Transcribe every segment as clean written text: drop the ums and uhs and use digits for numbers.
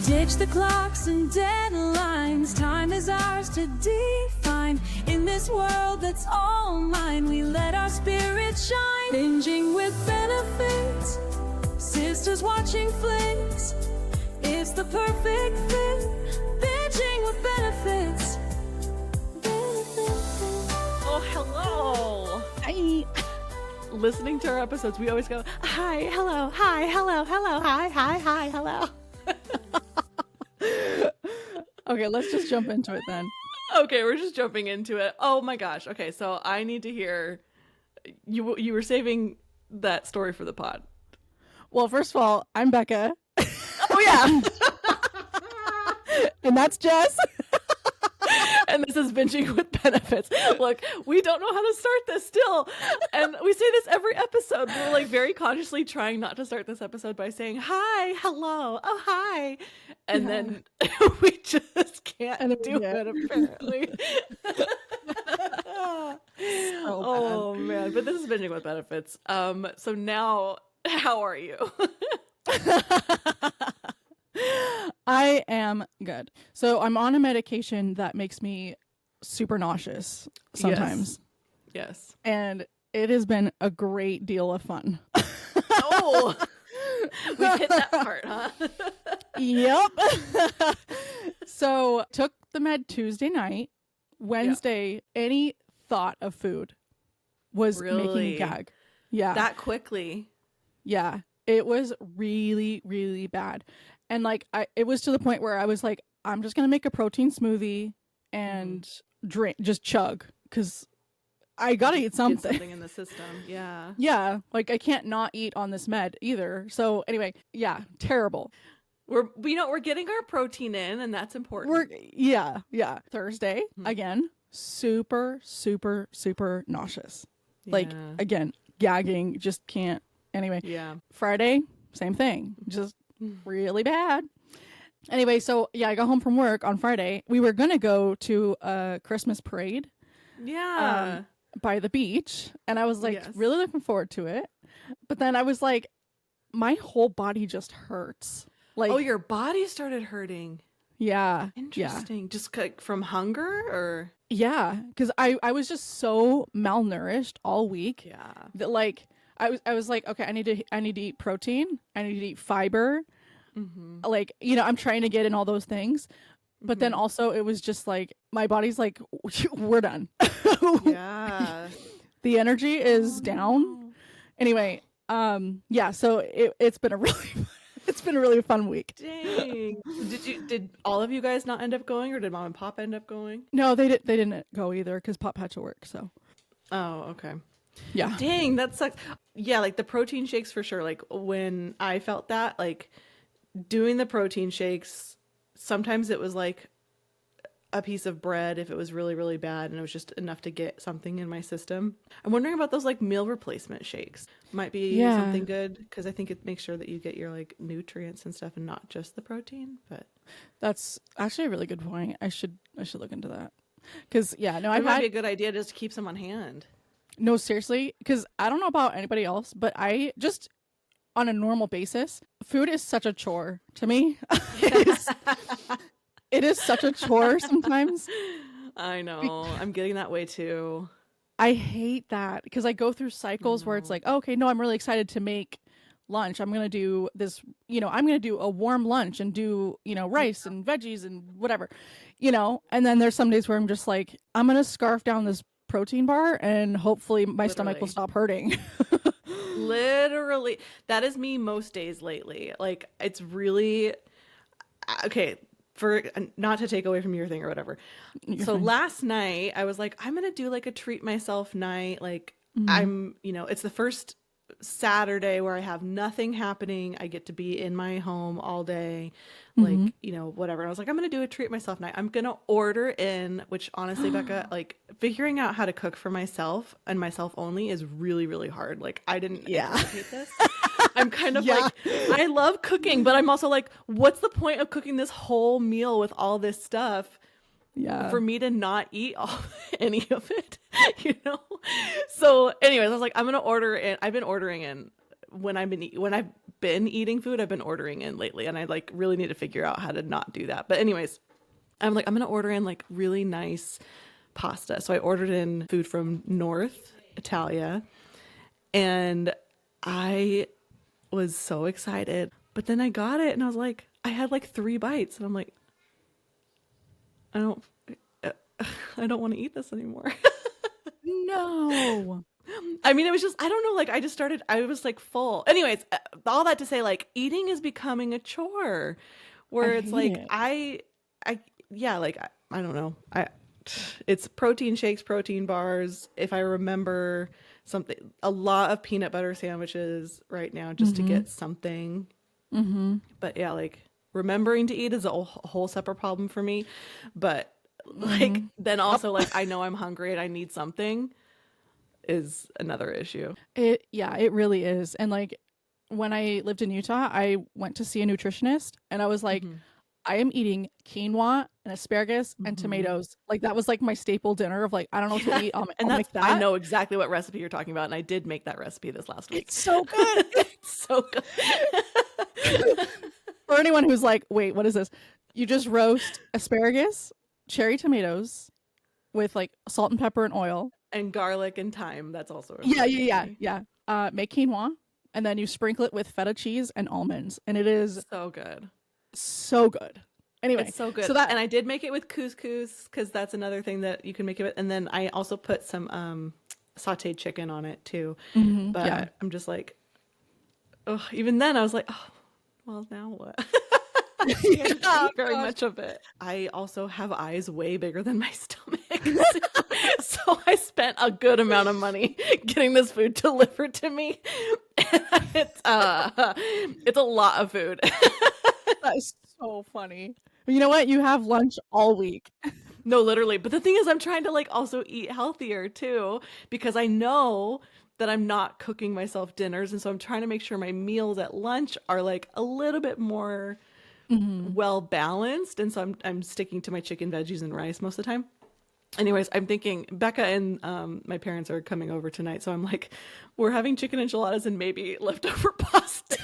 Ditch the clocks and deadlines. Time is ours to define. In this world that's all mine, we let our spirits shine. Binging with benefits. Sisters watching flicks. It's the perfect fit. Binging with benefits. Oh, hello. Hi. Listening to our episodes, we always go, hi, hello, hi, hello, hello, hi, hi, hi, hello. Okay, let's just jump into it then. Okay, we're just jumping into it. Oh my gosh. Okay, so I need to hear, you were saving that story for the pod. Well, first of all, I'm Becca. Oh yeah. And that's Jess. And this is Binging with Benefits. Look, we don't know how to start this still. And we say this every episode. We're like very consciously trying not to start this episode by saying, hi, hello, oh, hi. And then we just can't do it, apparently. Oh, man. But this is Binging with Benefits. So now, how are you? I am good. So I'm on a medication that makes me super nauseous sometimes. Yes. And it has been a great deal of fun. Oh, we hit that part, huh? Yep. So took the med Tuesday night. Wednesday, any thought of food was making me gag. Yeah. That quickly. Yeah. It was really, really bad. And like, it was to the point where I was like, I'm just going to make a protein smoothie and just chug. Cause I got to eat something. Get something in the system. Yeah. Yeah. Like I can't not eat on this med either. So anyway, yeah, terrible. We're getting our protein in, and that's important. Yeah. Thursday, again, super, super, super nauseous. Like, again, gagging, just can't. Anyway, Friday, same thing, just really bad. Anyway, so yeah, I got home from work on Friday. We were gonna go to a Christmas parade, by the beach, and I was like really looking forward to it. But then I was like, my whole body just hurts. Like, oh, your body started hurting. Yeah, interesting. Yeah. Just from hunger, or because I was just so malnourished all week. Yeah, that like. I was like, okay, I need to eat protein. I need to eat fiber. Like, I'm trying to get in all those things. But then also it was just like, my body's like, we're done. Yeah. The energy is down. Anyway, so it's been a really fun week. Dang. Did all of you guys not end up going, or did Mom and Pop end up going? No, they didn't go either because Pop had to work, so. Oh, okay. Yeah. Dang, that sucks. Yeah, like the protein shakes for sure. Like when I felt that, like doing the protein shakes, sometimes it was like a piece of bread if it was really, really bad and it was just enough to get something in my system. I'm wondering about those like meal replacement shakes. Might be something good because I think it makes sure that you get your like nutrients and stuff and not just the protein. But that's actually a really good point. I should look into that. Because it might be a good idea just to keep some on hand. No, seriously, because I don't know about anybody else, but I just, on a normal basis, food is such a chore to me. It is such a chore sometimes. I know. I'm getting that way too. I hate that because I go through cycles where it's like, oh, okay, no, I'm really excited to make lunch. I'm going to do this, I'm going to do a warm lunch and do, rice and veggies and whatever, and then there's some days where I'm just like, I'm going to scarf down this protein bar and hopefully my stomach will stop hurting. Literally. That is me most days lately. Like it's really okay, for not to take away from your thing or whatever. So last night I was like, I'm going to do like a treat myself night. Like I'm, it's the first Saturday where I have nothing happening. I get to be in my home all day, like, whatever. And I was like, I'm going to do a treat myself night. I'm going to order in, which honestly, Becca, like figuring out how to cook for myself and myself only is really, really hard. Like I didn't anticipate this. I'm kind of like, I love cooking, but I'm also like, what's the point of cooking this whole meal with all this stuff? For me to not eat any of it, So anyways, I was like, I'm going to order in. I've been ordering in when I've been eating food, I've been ordering in lately, and I like really need to figure out how to not do that. But anyways, I'm like, I'm gonna order in like really nice pasta. So I ordered in food from North Italia, and I was so excited. But then I got it, and I was like, I had like 3 bites, and I'm like, I don't I don't want to eat this anymore. No. I mean, it was just, I don't know, like I was like full. Anyways, all that to say, like eating is becoming a chore where I it's hate like, it. yeah, like, I don't know. It's protein shakes, protein bars. If I remember something, a lot of peanut butter sandwiches right now just to get something. But yeah, like remembering to eat is a whole separate problem for me. But like, then also like, I know I'm hungry and I need something is another issue. It really is. And like when I lived in Utah, I went to see a nutritionist and I was like, I am eating quinoa and asparagus and tomatoes. Like that was like my staple dinner of like, I don't know what to eat. And I'll that's, make that. I know exactly what recipe you're talking about, and I did make that recipe this last week. It's so good. It's so good. For anyone who's like, wait, what is this? You just roast asparagus, cherry tomatoes with like salt and pepper and oil. And garlic and thyme. That's also a Yeah. Make quinoa and then you sprinkle it with feta cheese and almonds. And it is so good. so good. Anyway, It's so good. So that, and I did make it with couscous because that's another thing that you can make it with. And then I also put some sauteed chicken on it too. But yeah. I'm just like, oh, even then I was like, oh, well, now what? I can't eat very much of it. I also have eyes way bigger than my stomach. So I spent a good amount of money getting this food delivered to me. It's a lot of food. That is so funny. You know what? You have lunch all week. No, literally. But the thing is, I'm trying to like also eat healthier too, because I know that I'm not cooking myself dinners. And so I'm trying to make sure my meals at lunch are like a little bit more well balanced. And so I'm sticking to my chicken, veggies, and rice most of the time. Anyways, I'm thinking Becca and my parents are coming over tonight. So I'm like, we're having chicken enchiladas and maybe leftover pasta.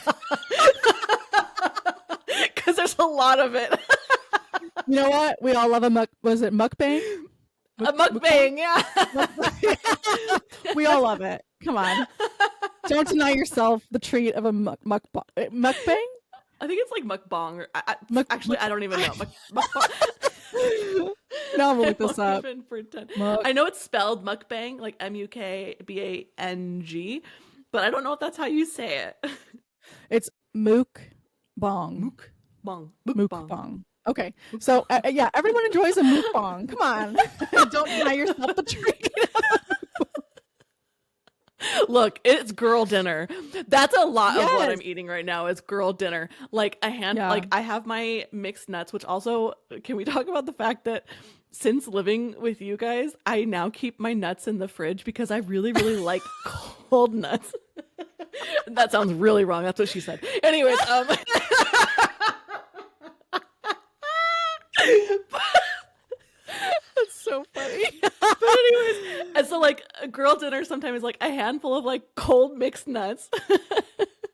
Because there's a lot of it. You know what? We all love a was it mukbang? A mukbang, yeah. We all love it. Come on. Don't deny yourself the treat of a mukbang. I think it's like mukbang. Actually, I don't even know. Now I'm gonna look this up. I know it's spelled mukbang, like mukbang, but I don't know if that's how you say it. It's mukbang. Mukbang. Okay, so yeah, everyone enjoys a mukbang. Come on, don't deny yourself the treat. Look, it's girl dinner. That's a lot of what I'm eating right now is girl dinner. Like like I have my mixed nuts, which also, can we talk about the fact that since living with you guys, I now keep my nuts in the fridge because I really, really like cold nuts. That sounds really wrong. That's what she said. Anyways, That's so funny. But anyways, and so like a girl dinner sometimes is like a handful of like cold mixed nuts.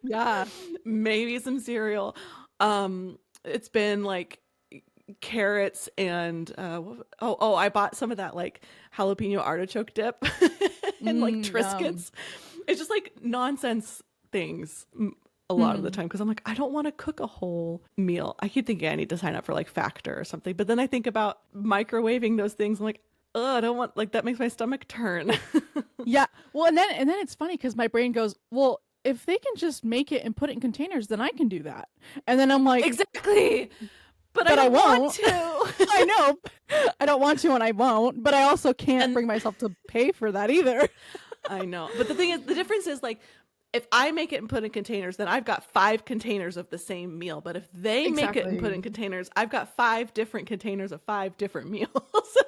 Yeah. Maybe some cereal. It's been like carrots and I bought some of that like jalapeno artichoke dip and like Triscuits. It's just like nonsense things a lot of the time because I'm like, I don't want to cook a whole meal. I keep thinking I need to sign up for like Factor or something, but then I think about microwaving those things. I'm like, oh, I don't want, like, that makes my stomach turn. Yeah. Well, and then it's funny because my brain goes, well, if they can just make it and put it in containers, then I can do that. And then I'm like, exactly. But I don't want to. I know. I don't want to and I won't, but I also can't bring myself to pay for that either. I know. But the thing is, the difference is like, if I make it and put in containers, then I've got 5 containers of the same meal. But if they make it and put in containers, I've got 5 different containers of 5 different meals.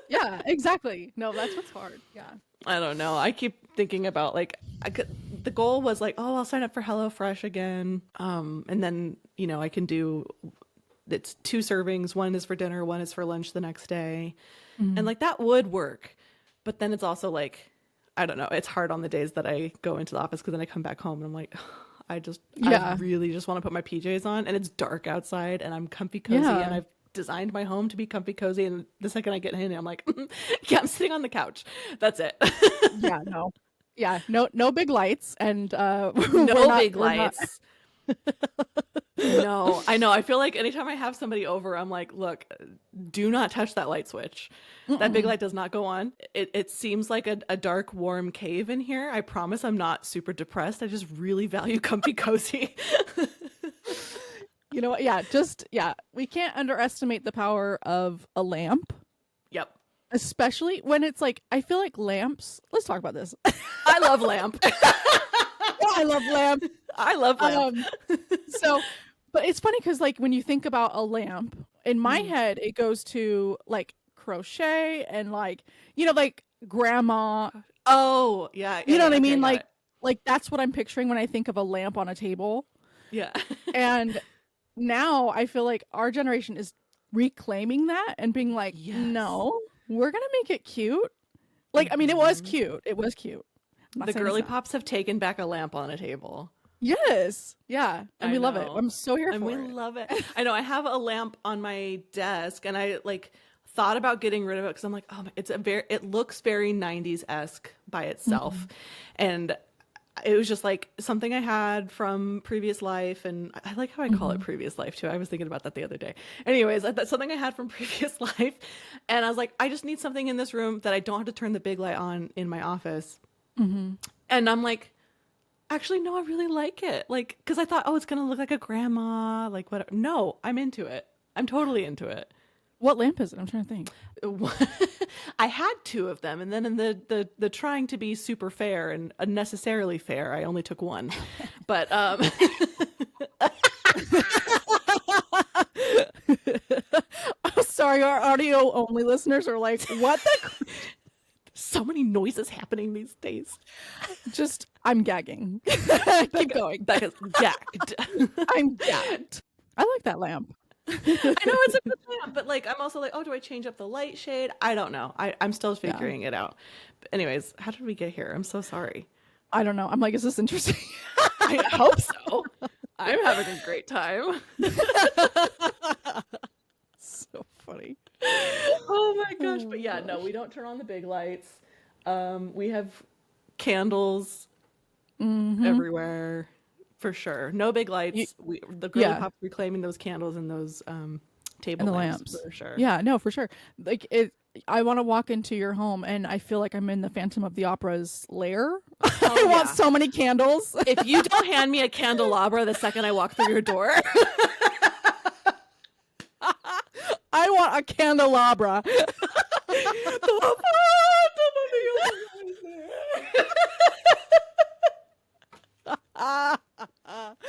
Yeah, exactly. No, that's what's hard. Yeah. I don't know. I keep thinking about like, the goal was like, oh, I'll sign up for HelloFresh again. And then, you know, I can do, it's 2 servings. One is for dinner. One is for lunch the next day. And like that would work. But then it's also like, I don't know. It's hard on the days that I go into the office because then I come back home and I'm like, I Yeah. really just want to put my PJs on, and it's dark outside, and I'm comfy cozy, Yeah. and I've designed my home to be comfy cozy. And the second I get in, I'm like, yeah, I'm sitting on the couch. That's it. Yeah, no. Yeah, no big lights, and No big we're not- lights. No, I know. I feel like anytime I have somebody over, I'm like, look, do not touch that light switch. That big light does not go on. It seems like a dark, warm cave in here. I promise I'm not super depressed. I just really value comfy cozy. You know what? Yeah, we can't underestimate the power of a lamp, Yep. especially when it's like, I feel like lamps. Let's talk about this. I love lamp. I love lamp. I love lamp. So, but it's funny because like when you think about a lamp, in my head it goes to like crochet and like, you know, like grandma. Oh, yeah. You know what I mean? got it. Like that's what I'm picturing when I think of a lamp on a table. Yeah. And now I feel like our generation is reclaiming that and being like, Yes. no, we're gonna make it cute. Like, I mean, it was cute. It was cute. I'm not The saying girly it's not. pops have taken back a lamp on a table. Yes. Yeah. And I we love it. know. I'm so here And for we it. love it. I know. I have a lamp on my desk, and I like thought about getting rid of it because I'm like, oh, it looks very 90s-esque by itself, and it was just like something I had from previous life, and I like how I call it previous life too. I was thinking about that the other day. Anyways, that's something I had from previous life, and I was like, I just need something in this room that I don't have to turn the big light on in my office. And I'm like, actually, no, I really like it. Like, because I thought, oh, it's gonna look like a grandma, like whatever. No, I'm into it. I'm totally into it. What lamp is it? I'm trying to think. I had two of them, and then in the trying to be super fair and unnecessarily fair, I only took one. But Oh, sorry, our audio only listeners are like, what the? so many noises happening these days. Just, I'm gagging. Keep going. That is gagged. I'm gagged. I like that lamp. I know it's a good lamp, but like I'm also like, oh, do I change up the light shade? I don't know. I'm still figuring it out. But anyways, how did we get here? I'm so sorry. I don't know. I'm like, is this interesting? I hope so. I'm having a great time. So funny. Oh my gosh. But yeah, no, we don't turn on the big lights. We have candles everywhere for sure. No big lights. The girly yeah. pops reclaiming those candles and those table And the lamps lamps. for sure. Yeah, no, for sure. Like it. I want to walk into your home and I feel like I'm in the Phantom of the Opera's lair. I want so many candles. If you don't hand me a candelabra the second I walk through your door, I want a candelabra.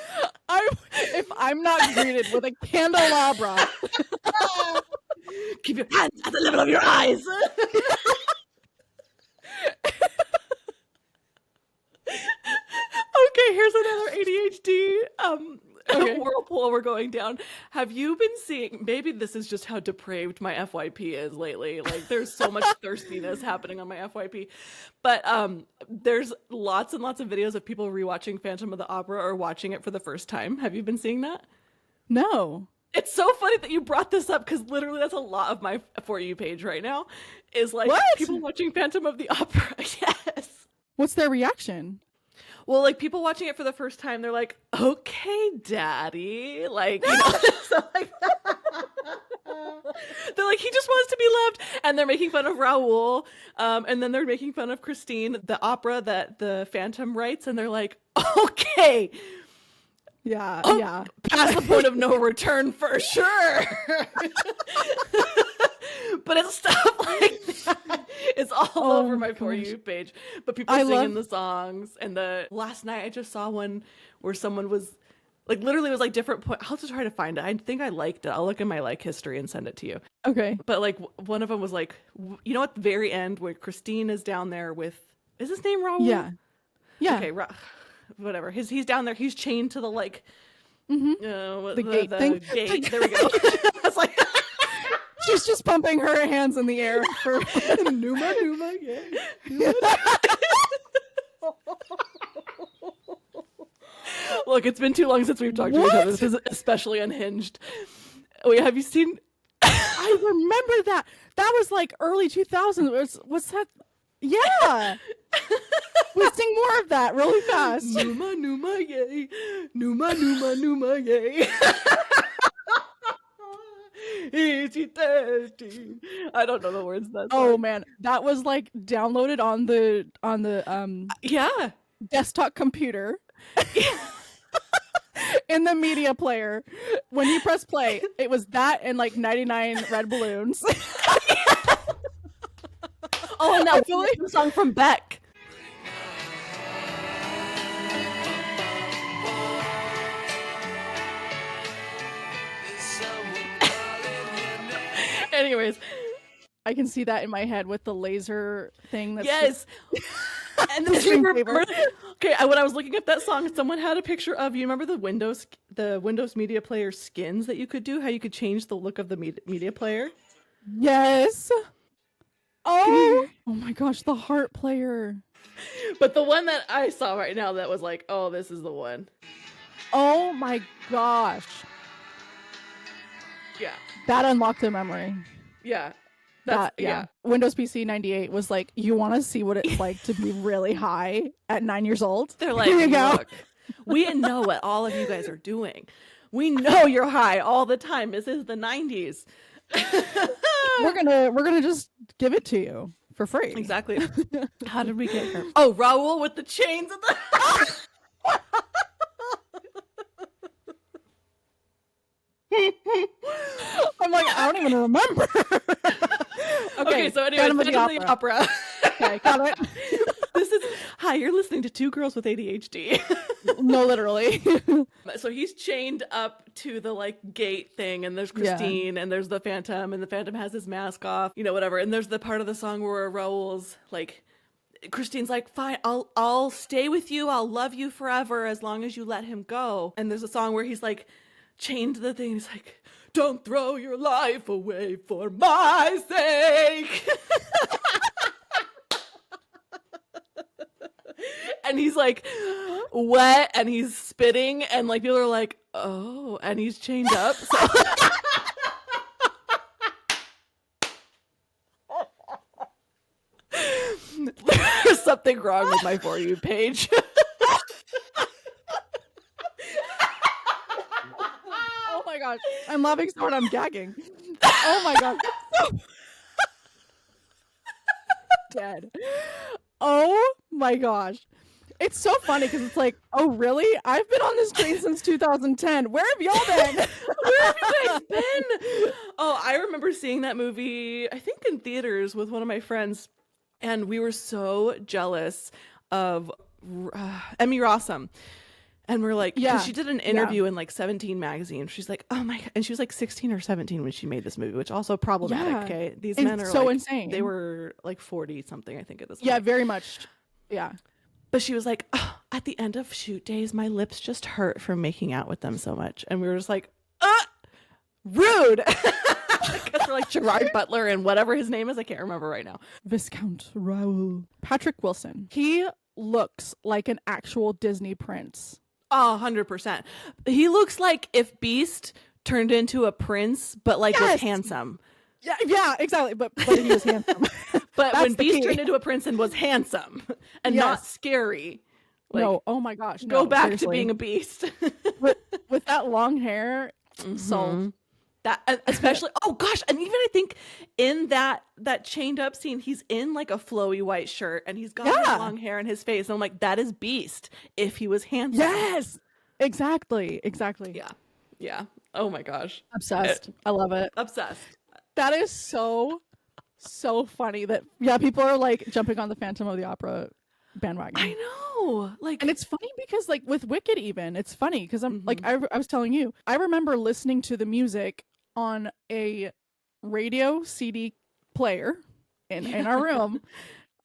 If I'm not greeted with a candelabra, keep your hands at the level of your eyes. Okay, here's another ADHD whirlpool we're going down. Have you been seeing, maybe this is just how depraved my FYP is lately. Like there's so much thirstiness happening on my FYP. But there's lots and lots of videos of people rewatching Phantom of the Opera or watching it for the first time. Have you been seeing that? no. It's so funny that you brought this up because literally that's a lot of my For You page right now is like What? people watching Phantom of the Opera. Yes. What's their reaction? Well, like people watching it for the first time, they're like, "Okay, Daddy," like, you know, so like, they're like, he just wants to be loved, and they're making fun of Raoul, and then they're making fun of Christine, the opera that the Phantom writes, and they're like, "Okay, Yeah, oh, yeah. past the point of no return for sure." But it's stuff like that. It's all over my For You page. But people singing the songs. And last night I just saw one where someone was like, literally was like different point. I'll just try to find it. I think I liked it. I'll look in my like history and send it to you. Okay. But like one of them was like, you know, at the very end where Christine is down there with, is his name Raoul? Yeah. Yeah. Okay, whatever. He's down there. He's chained to the like, The gate thing. Gate. There we go. I was like, She's just pumping her hands in the air for Numa, yeah. Look, it's been too long since we've talked to each other. This is especially unhinged. Wait, have you seen? I remember that. That was like early 2000s. What's that? Yeah. We sing more of that really fast. Numa, numa, yay. Numa, numa, numa, yay. Easy 13. I don't know the words. That oh man, that was like downloaded on the yeah, desktop computer. In the media player. When you press play, it was that and like 99 red balloons. Oh, and that like song from Beck. Anyways, I can see that in my head with the laser thing. That's yes. And then okay, when I was looking up that song, someone had a picture of, you remember the Windows Media Player skins that you could do? How you could change the look of the media player? Yes. Oh my gosh, the heart player. But the one that I saw right now that was like, oh, this is the one. Oh my gosh. Yeah. That unlocked a memory. Yeah. Yeah. Windows PC 98 was like, you want to see what it's like to be really high at 9 years old? They're like, look, we know what all of you guys are doing. We know you're high all the time. This is the 90s. we're gonna just give it to you for free. Exactly. How did we get here? Oh, Raul with the chains at the I'm like, I don't even remember. Okay, so anyway, Phantom of the Opera. Okay, got it. This is, hi, you're listening to two girls with ADHD. No, literally. So he's chained up to the like gate thing, and there's Christine, and there's the Phantom, and the Phantom has his mask off, you know, whatever. And there's the part of the song where Raul's like, Christine's like, fine, I'll stay with you, I'll love you forever as long as you let him go. And there's a song where he's like chained to the thing, he's like, don't throw your life away for my sake. And he's like wet and he's spitting and like people are like, oh, and he's chained up. So there's something wrong with my For You page. Oh my gosh. I'm laughing so hard I'm gagging. Oh my god. Dead. Oh my gosh. It's so funny because it's like, oh really? I've been on this train since 2010. Where have y'all been? Where have you guys been? Oh, I remember seeing that movie, I think in theaters with one of my friends, and we were so jealous of Emmy Rossum. And we're like, yeah, she did an interview in like 17 magazine. She's like, oh my, and she was like 16 or 17 when she made this movie, which also problematic. Yeah. Okay, these It's men are so like, insane. They were like 40 something, I think, at this point. Yeah, very much. Yeah. But she was like, oh, at the end of shoot days, my lips just hurt from making out with them so much. And we were just like, rude. Because we're like Gerard Butler and whatever his name is, I can't remember right now. Viscount Raoul. Patrick Wilson. He looks like an actual Disney prince. Oh, 100%. He looks like if Beast turned into a prince, but like was handsome. Yeah, exactly. But he was handsome. But when Beast turned into a prince and was handsome and not scary. Like, no, oh my gosh. Go back seriously. to being a beast. with that long hair, sold. That especially, oh gosh, and even I think in that chained up scene, he's in like a flowy white shirt and he's got his long hair in his face. And I'm like, that is Beast if he was handsome. Yes, exactly. Yeah. Oh my gosh, obsessed. I love it. Obsessed. That is so funny that people are like jumping on the Phantom of the Opera bandwagon. I know, like, and it's funny because like with Wicked, even it's funny because I'm like I was telling you, I remember listening to the music on a radio CD player in our room.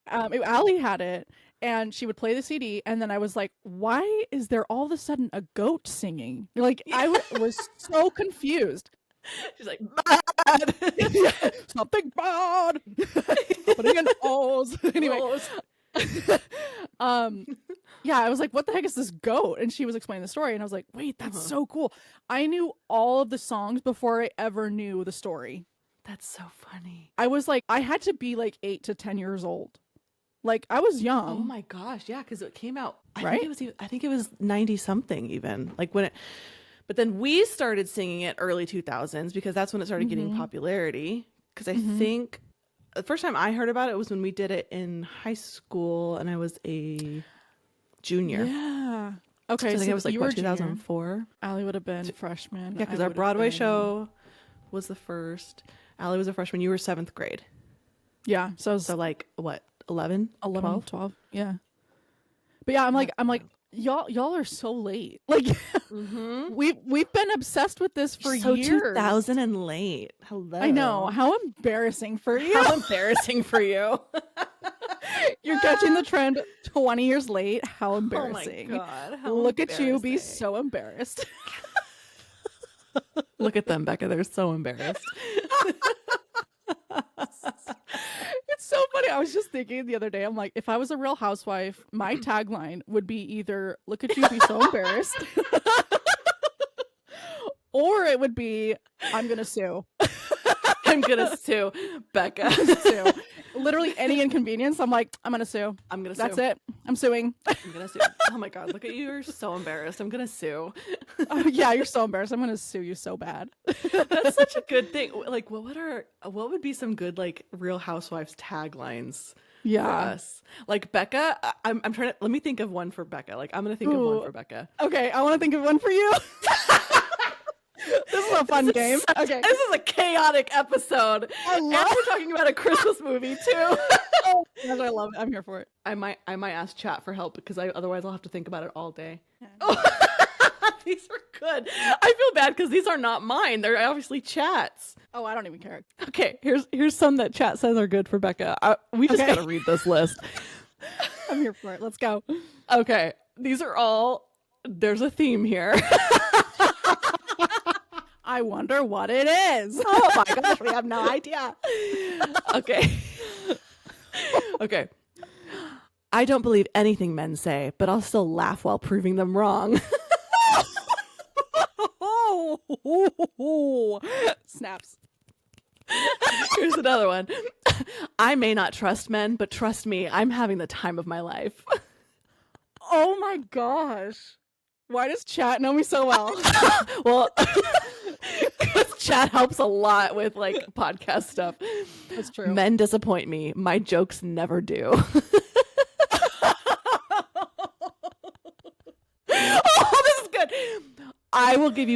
Allie had it, and she would play the CD, and then I was like, why is there all of a sudden a goat singing? Like I was so confused. She's like, bad. Something bad. Happening in Oz. Anyway. Yeah, I was like, what the heck is this goat? And she was explaining the story, and I was like, wait, that's so cool. I knew all of the songs before I ever knew the story. That's so funny. I was like, I had to be like 8 to 10 years old. Like, I was young. Oh my gosh, yeah, because it came out. Right? I think it was 90 something even. Like when it, but then we started singing it early 2000s because that's when it started getting popularity. Because I think the first time I heard about it was when we did it in high school, and I was a junior. Yeah. Okay, so I think it was like you were 2004. Allie would have been freshman. Yeah, because our Broadway show was the first. Allie was a freshman. You were 7th grade. Yeah, so like what, 11, 12? Yeah. But yeah, I'm like y'all are so late. Like we've been obsessed with this for years. 2000 and late. Hello. I know. How embarrassing for you. How embarrassing for you. You're catching the trend 20 years late. How embarrassing. Oh my God. How Look at you be so embarrassed. Look at them, Becca. They're so embarrassed. It's so funny. I was just thinking the other day, I'm like, if I was a Real Housewife, my tagline would be either look at you be so embarrassed or it would be I'm gonna sue. I'm gonna sue Becca. Sue. Literally any inconvenience, I'm like, I'm gonna sue. I'm gonna sue. That's it. I'm suing. I'm gonna sue. Oh my God, look at you. You're so embarrassed. I'm gonna sue. Yeah, you're so embarrassed. I'm gonna sue you so bad. That's such a good thing. Like, what would be some good like Real Housewives taglines? Yeah. For us? Like Becca, I'm trying to, let me think of one for Becca. Like, I'm gonna think of one for Becca. Okay, I want to think of one for you. This is a fun game. Okay. This is a chaotic episode. And we're talking about a Christmas movie too. Oh, gosh, I love it. I'm here for it. I might ask chat for help because otherwise I'll have to think about it all day. Yeah. Oh, these are good. I feel bad because these are not mine. They're obviously chat's. Oh, I don't even care. Okay, here's some that chat says are good for Becca. We just gotta read this list. I'm here for it. Let's go. Okay, these are all. There's a theme here. I wonder what it is. Oh my gosh, we have no idea. Okay. Okay. I don't believe anything men say, but I'll still laugh while proving them wrong. Snaps. Here's another one. I may not trust men, but trust me, I'm having the time of my life. Oh my gosh. Why does chat know me so well? Well, because chat helps a lot with like podcast stuff. That's true. Men disappoint me. My jokes never do. Oh, this is good. I'll give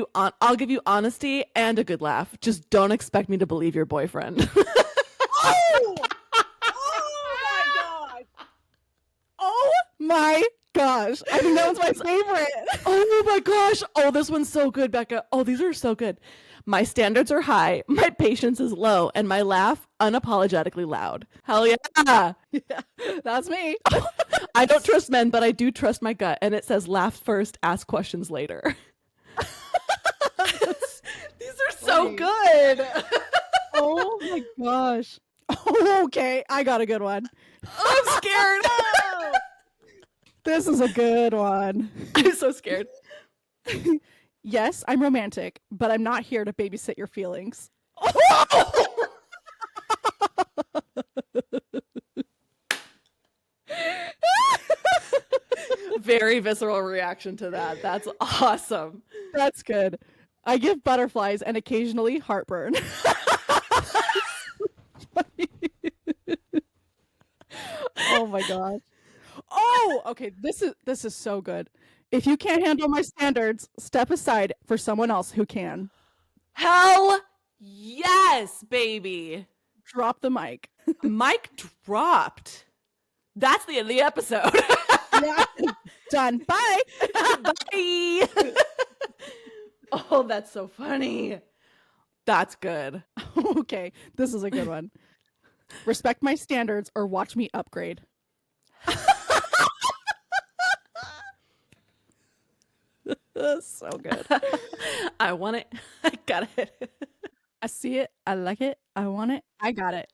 you honesty and a good laugh. Just don't expect me to believe your boyfriend. Oh! Oh my god. Oh my gosh. I think that was my favorite. Oh my gosh. Oh, this one's so good, Becca. Oh, these are so good. My standards are high, my patience is low, and my laugh unapologetically loud. Hell yeah. Yeah, that's me. I don't trust men, but I do trust my gut. And it says laugh first, ask questions later. These are so good. Oh my gosh. Oh, okay, I got a good one. I'm scared. This is a good one. I'm so scared. Yes, I'm romantic, but I'm not here to babysit your feelings. Very visceral reaction to that. That's awesome. That's good. I give butterflies and occasionally heartburn. Oh my gosh. Oh, okay. This is so good. If you can't handle my standards, step aside for someone else who can. Hell yes, baby. Drop the mic. Mic dropped. That's the end of the episode. Yeah. Done. Bye. Bye. Oh, that's so funny. That's good. Okay. This is a good one. Respect my standards or watch me upgrade. So good. I want it. I got it. I see it. I like it. I want it. I got it.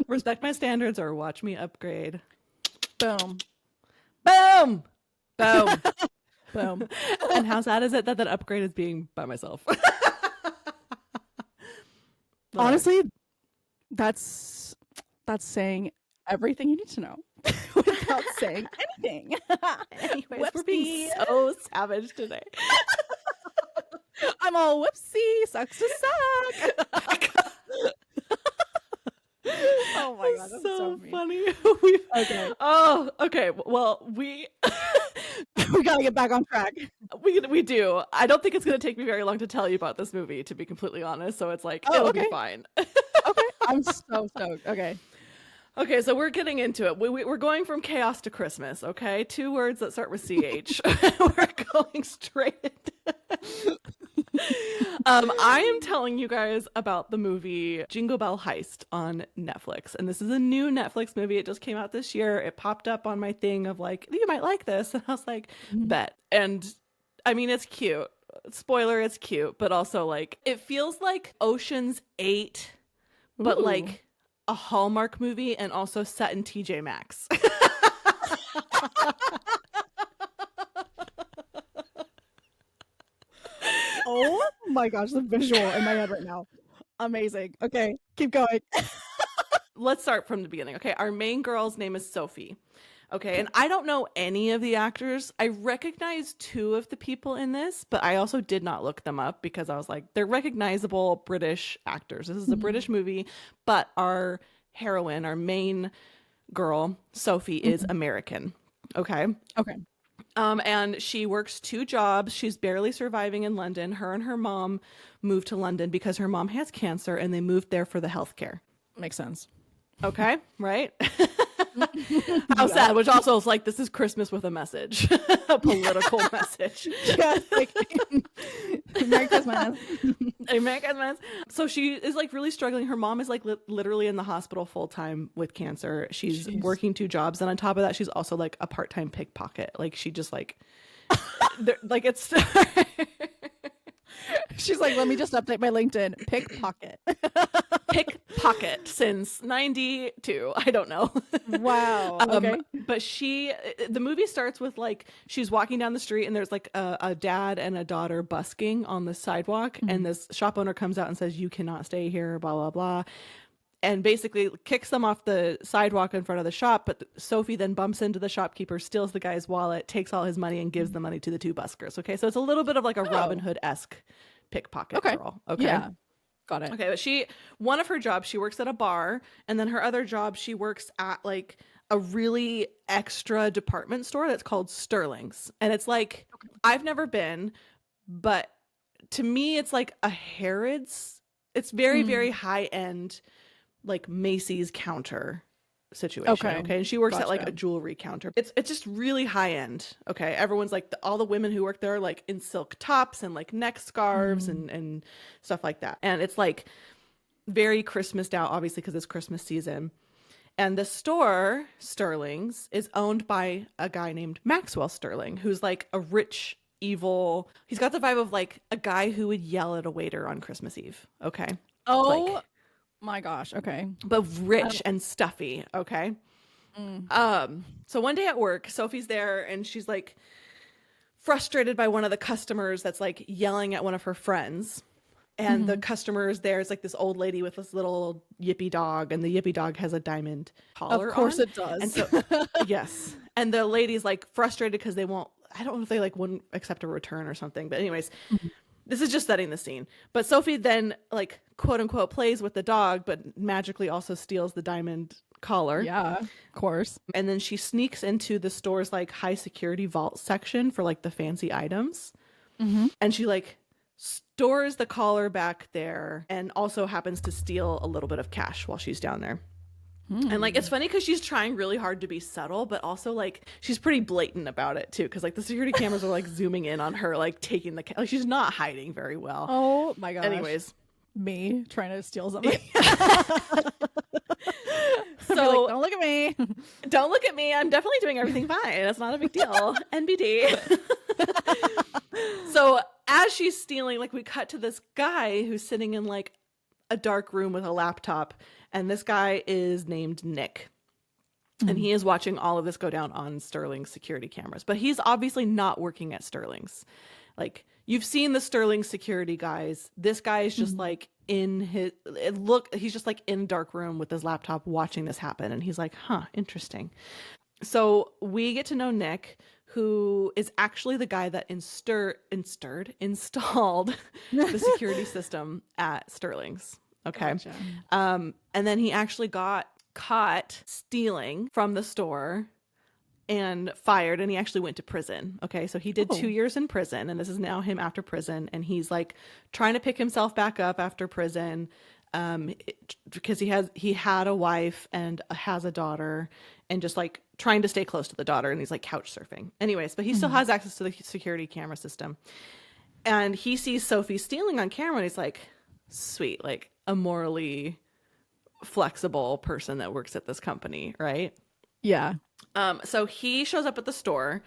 Respect my standards or watch me upgrade. Boom. Boom. Boom. Boom. And how sad is it that that upgrade is being by myself? Honestly, that's saying everything you need to know without saying anything. Anyways, we're being so savage today. I'm all whoopsie, sucks to suck. Oh my god, that's so mean. Funny. Okay. Oh, okay. Well, we gotta get back on track. we do. I don't think it's gonna take me very long to tell you about this movie, to be completely honest. So it's like it'll be fine. Okay, I'm so stoked. Okay, so we're getting into it. We're going from chaos to Christmas, okay? 2 words that start with CH. We're going straight into I am telling you guys about the movie Jingle Bell Heist on Netflix. And this is a new Netflix movie. It just came out this year. It popped up on my thing of like, you might like this. And I was like, bet. And I mean, it's cute. Spoiler, it's cute. But also like, it feels like Ocean's 8, but like a Hallmark movie and also set in TJ Maxx. Oh my gosh, the visual in my head right now. Amazing. Okay, keep going. Let's start from the beginning. Okay, our main girl's name is Sophie. Okay, and I don't know any of the actors. I recognize 2 of the people in this, but I also did not look them up because I was like, they're recognizable British actors. This is a British movie, but our heroine, our main girl, Sophie, is American. Okay. And she works 2 jobs. She's barely surviving in London. Her and her mom moved to London because her mom has cancer and they moved there for the healthcare. Makes sense. Okay, right? How sad, which also is like, this is Christmas with a message, a political message. Yeah, like, Merry Christmas. Merry Christmas. So she is like really struggling. Her mom is like literally in the hospital full time with cancer. She's working 2 jobs. And on top of that, she's also like a part-time pickpocket. Like she just like, like it's... She's like, let me just update my LinkedIn. Pickpocket. Pickpocket since 92. I don't know. Wow. Okay. But the movie starts with like, she's walking down the street and there's like a dad and a daughter busking on the sidewalk. And this shop owner comes out and says, you cannot stay here, blah, blah, blah. And basically kicks them off the sidewalk in front of the shop. But Sophie then bumps into the shopkeeper, steals the guy's wallet, takes all his money, and gives the money to the 2 buskers. Okay, so it's a little bit of like a Robin Hood-esque pickpocket girl. Okay, yeah, got it. Okay, but one of her jobs, she works at a bar, and then her other job, she works at like a really extra department store that's called Sterling's. And it's like, I've never been, but to me, it's like a Harrods. It's very, very high-end, like Macy's counter situation. Okay. And she works at like a jewelry counter. It's just really high end. Okay. Everyone's like, all the women who work there are like in silk tops and like neck scarves and stuff like that. And it's like very Christmased out, obviously, because it's Christmas season. And the store, Sterling's, is owned by a guy named Maxwell Sterling, who's like a rich, evil. He's got the vibe of like a guy who would yell at a waiter on Christmas Eve. Okay. Oh, like, my gosh. Okay. But rich and stuffy. Okay. So one day at work, Sophie's there and she's like frustrated by one of the customers that's like yelling at one of her friends. And the customer is there. It's like this old lady with this little yippy dog, and the yippy dog has a diamond collar. Of course on. it does. And so, yes. And the lady's like frustrated because they won't, I don't know if they like wouldn't accept a return or something. But anyways, this is just setting the scene. But Sophie then like quote unquote plays with the dog, but magically also steals the diamond collar. Yeah, of course. And then she sneaks into the store's like high security vault section for like the fancy items. And she like stores the collar back there and also happens to steal a little bit of cash while she's down there. And like, it's funny because she's trying really hard to be subtle, but also like she's pretty blatant about it too. Cause like the security cameras are like zooming in on her, like taking like she's not hiding very well. Oh my gosh. Anyways. Me trying to steal something. So like, don't look at me. Don't look at me. I'm definitely doing everything fine. It's not a big deal. NBD. So as she's stealing, like we cut to this guy who's sitting in like a dark room with a laptop, and this guy is named Nick. And he is watching all of this go down on Sterling's security cameras. But he's obviously not working at Sterling's. Like, you've seen the Sterling security guys. This guy is just like he's just like in a dark room with his laptop watching this happen. And he's like, huh, interesting. So we get to know Nick, who is actually the guy that installed the security system at Sterling's. Okay. Gotcha. And then he actually got caught stealing from the store and fired, and he actually went to prison. Okay, so he did 2 years in prison, and this is now him after prison, and he's like trying to pick himself back up after prison, because he had a wife and has a daughter, and just like trying to stay close to the daughter, and he's like couch surfing. Anyways, but he still has access to the security camera system, and he sees Sophie stealing on camera, and he's like, sweet, like a morally flexible person that works at this company, right? Yeah. So he shows up at the store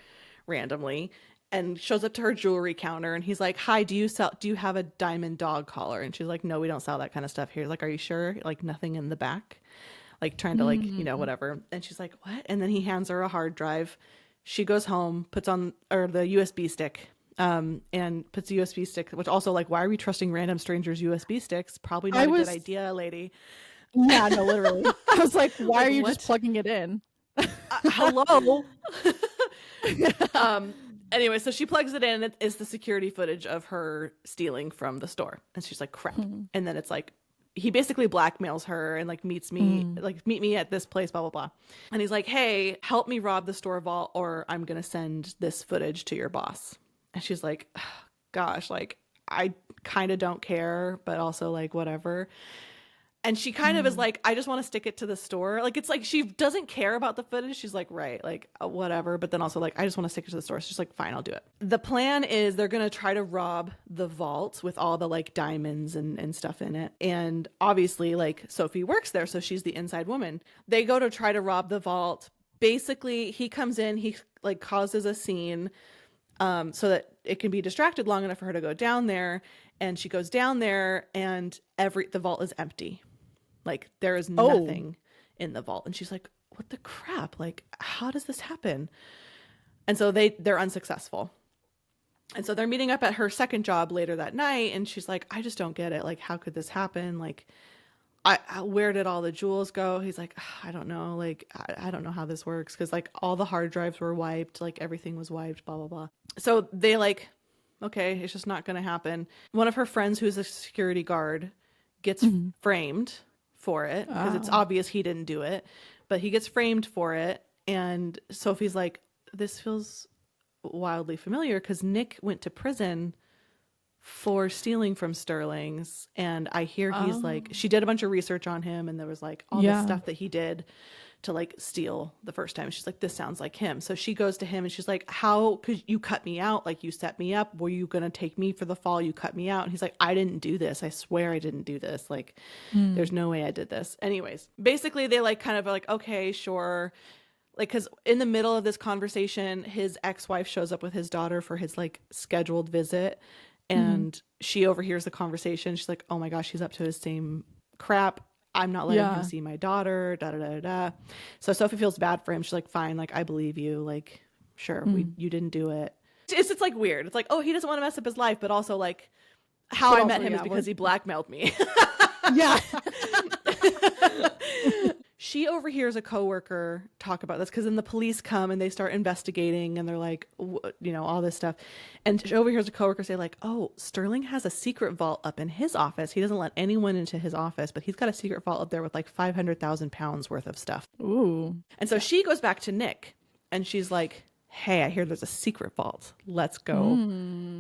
randomly and shows up to her jewelry counter, and he's like, hi, do you have a diamond dog collar? And she's like, no, we don't sell that kind of stuff here. He's like, are you sure? Like, nothing in the back? Like, trying to like, whatever. And she's like, what? And then he hands her a hard drive. She goes home, puts on the USB stick, and puts a USB stick, which also, like, why are we trusting random strangers' USB sticks? Probably not a good idea, lady. Yeah, no, literally. I was like, why are you just plugging it in? Hello. Anyway, so she plugs it in. It is the security footage of her stealing from the store, and she's like, crap. And then it's like, he basically blackmails her and like meet me at this place, blah blah blah. And he's like, hey, help me rob the store vault, or I'm gonna send this footage to your boss. And she's like, gosh, like, I kind of don't care, but also like whatever. And she kind of is like, I just want to stick it to the store. Like, it's like she doesn't care about the footage. She's like, right, like, whatever. But then also, like, I just want to stick it to the store. So she's like, fine, I'll do it. The plan is they're going to try to rob the vault with all the, like, diamonds and stuff in it. And obviously, like, Sophie works there, so she's the inside woman. They go to try to rob the vault. Basically, he comes in, he, like, causes a scene so that it can be distracted long enough for her to go down there. And she goes down there, and the vault is empty. Like, there is nothing in the vault. And she's like, what the crap? Like, how does this happen? And so they're unsuccessful. And so they're meeting up at her second job later that night. And she's like, I just don't get it. Like, how could this happen? Like, where did all the jewels go? He's like, I don't know. Like, I don't know how this works. Cause like all the hard drives were wiped. Like, everything was wiped, blah, blah, blah. So they like, okay, it's just not going to happen. One of her friends, who's a security guard, gets framed for it because it's obvious he didn't do it, but he gets framed for it. And Sophie's like, this feels wildly familiar because Nick went to prison for stealing from Sterling's, and I hear he's like, she did a bunch of research on him, and there was like all this stuff that he did to like steal the first time. She's like, this sounds like him. So she goes to him and she's like, how could you cut me out? Like, you set me up. Were you going to take me for the fall? You cut me out. And he's like, I didn't do this. I swear I didn't do this. Like, there's no way I did this. Anyways, basically they like kind of like, okay, sure. Like, cause in the middle of this conversation, his ex-wife shows up with his daughter for his like scheduled visit. And she overhears the conversation. She's like, oh my gosh, he's up to his same crap. I'm not letting him see my daughter, da da da da. So Sophie feels bad for him. She's like, fine, like, I believe you. Like, sure, you didn't do it. It's just like weird. It's like, oh, he doesn't want to mess up his life, but also like how I met him is because he blackmailed me. Yeah. She overhears a coworker talk about this because then the police come and they start investigating and they're like, all this stuff. And she overhears a coworker say like, oh, Sterling has a secret vault up in his office. He doesn't let anyone into his office, but he's got a secret vault up there with like 500,000 pounds worth of stuff. Ooh. And so she goes back to Nick and she's like, hey, I hear there's a secret vault. Let's go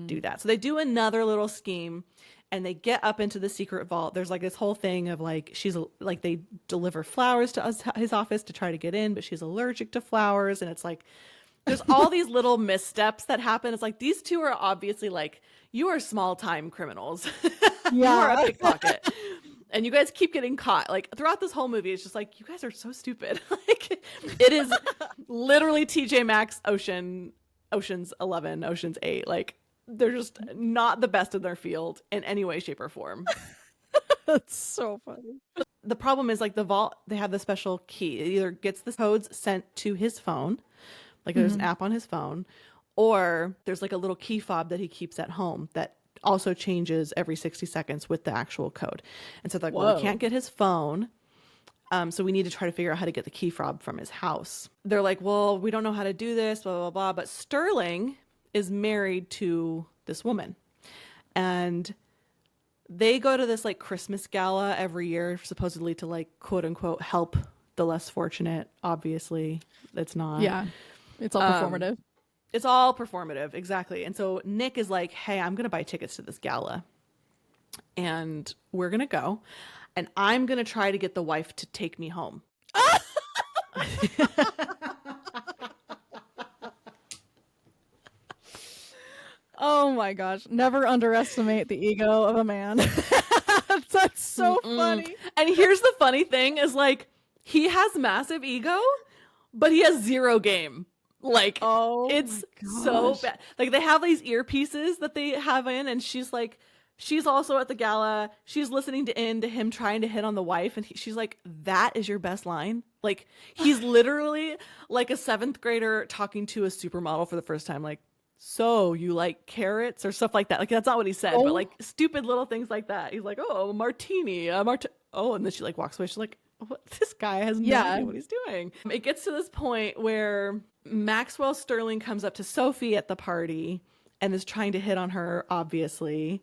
do that. So they do another little scheme. And they get up into the secret vault. There's like this whole thing of like, she's like, they deliver flowers to his office to try to get in, but she's allergic to flowers. And it's like, there's all these little missteps that happen. It's like, these two are obviously like, you are small time criminals. You are a pickpocket. And you guys keep getting caught. Like throughout this whole movie, it's just like, you guys are so stupid. Like it is literally TJ Maxx, Ocean's 11, Ocean's 8. Like, they're just not the best in their field in any way, shape, or form. That's so funny. The problem is like the vault, they have the special key. It either gets the codes sent to his phone, like there's an app on his phone, or there's like a little key fob that he keeps at home that also changes every 60 seconds with the actual code. And so they're like, well, we can't get his phone. So we need to try to figure out how to get the key fob from his house. They're like, well, we don't know how to do this, blah, blah, blah. But Sterling is married to this woman. And they go to this like Christmas gala every year, supposedly to like quote unquote help the less fortunate. Obviously, it's not. Yeah. It's all performative. It's all performative. Exactly. And so Nick is like, hey, I'm going to buy tickets to this gala and we're going to go and I'm going to try to get the wife to take me home. Oh my gosh. Never underestimate the ego of a man. That's so funny. And here's the funny thing is like, he has massive ego, but he has zero game. Like, it's so bad. Like, they have these earpieces that they have in, and she's like, she's also at the gala. She's listening to him trying to hit on the wife, and she's like, that is your best line? Like, he's literally like a 7th grader talking to a supermodel for the first time. Like, so you like carrots or stuff like that. Like, that's not what he said, but like stupid little things like that. He's like, oh, martini. Oh, and then she like walks away. She's like, what? This guy has no idea what he's doing. It gets to this point where Maxwell Sterling comes up to Sophie at the party and is trying to hit on her, obviously.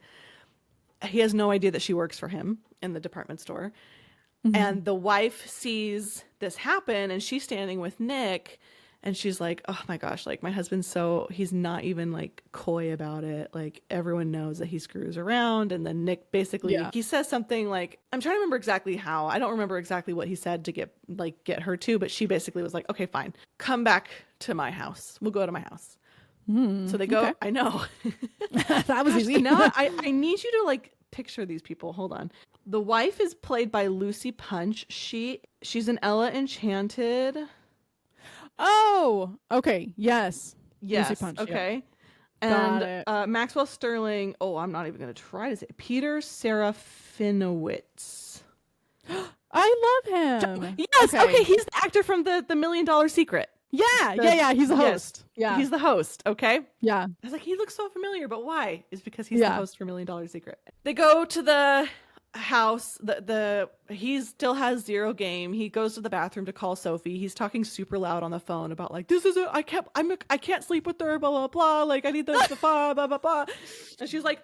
He has no idea that she works for him in the department store. And the wife sees this happen and she's standing with Nick and she's like, oh my gosh, like my husband's he's not even like coy about it. Like everyone knows that he screws around. And then Nick basically, he says something like, I'm trying to remember exactly how. I don't remember exactly what he said to get her to, but she basically was like, okay, fine. Come back to my house. We'll go to my house. So they go, I know. That was easy. No, I need you to like picture these people. Hold on. The wife is played by Lucy Punch. She's in Ella Enchanted. Oh, okay. Yes. Yes. Lucy Punch. Okay. Yeah. And Maxwell Sterling. Oh, I'm not even going to try to say it. Peter Serafinowicz. I love him. Yes. Okay. He's the actor from the $1 Million Secret. Yeah. He's the host. Yes, he's the host. Okay. Yeah. I was like, he looks so familiar, but why? It's because he's the host for $1 Million Secret. They go to the house. He still has zero game. He goes to the bathroom to call Sophie. He's talking super loud on the phone about like, this is it. I can't sleep with her. Blah blah blah. Like I need the blah blah blah. And she's like,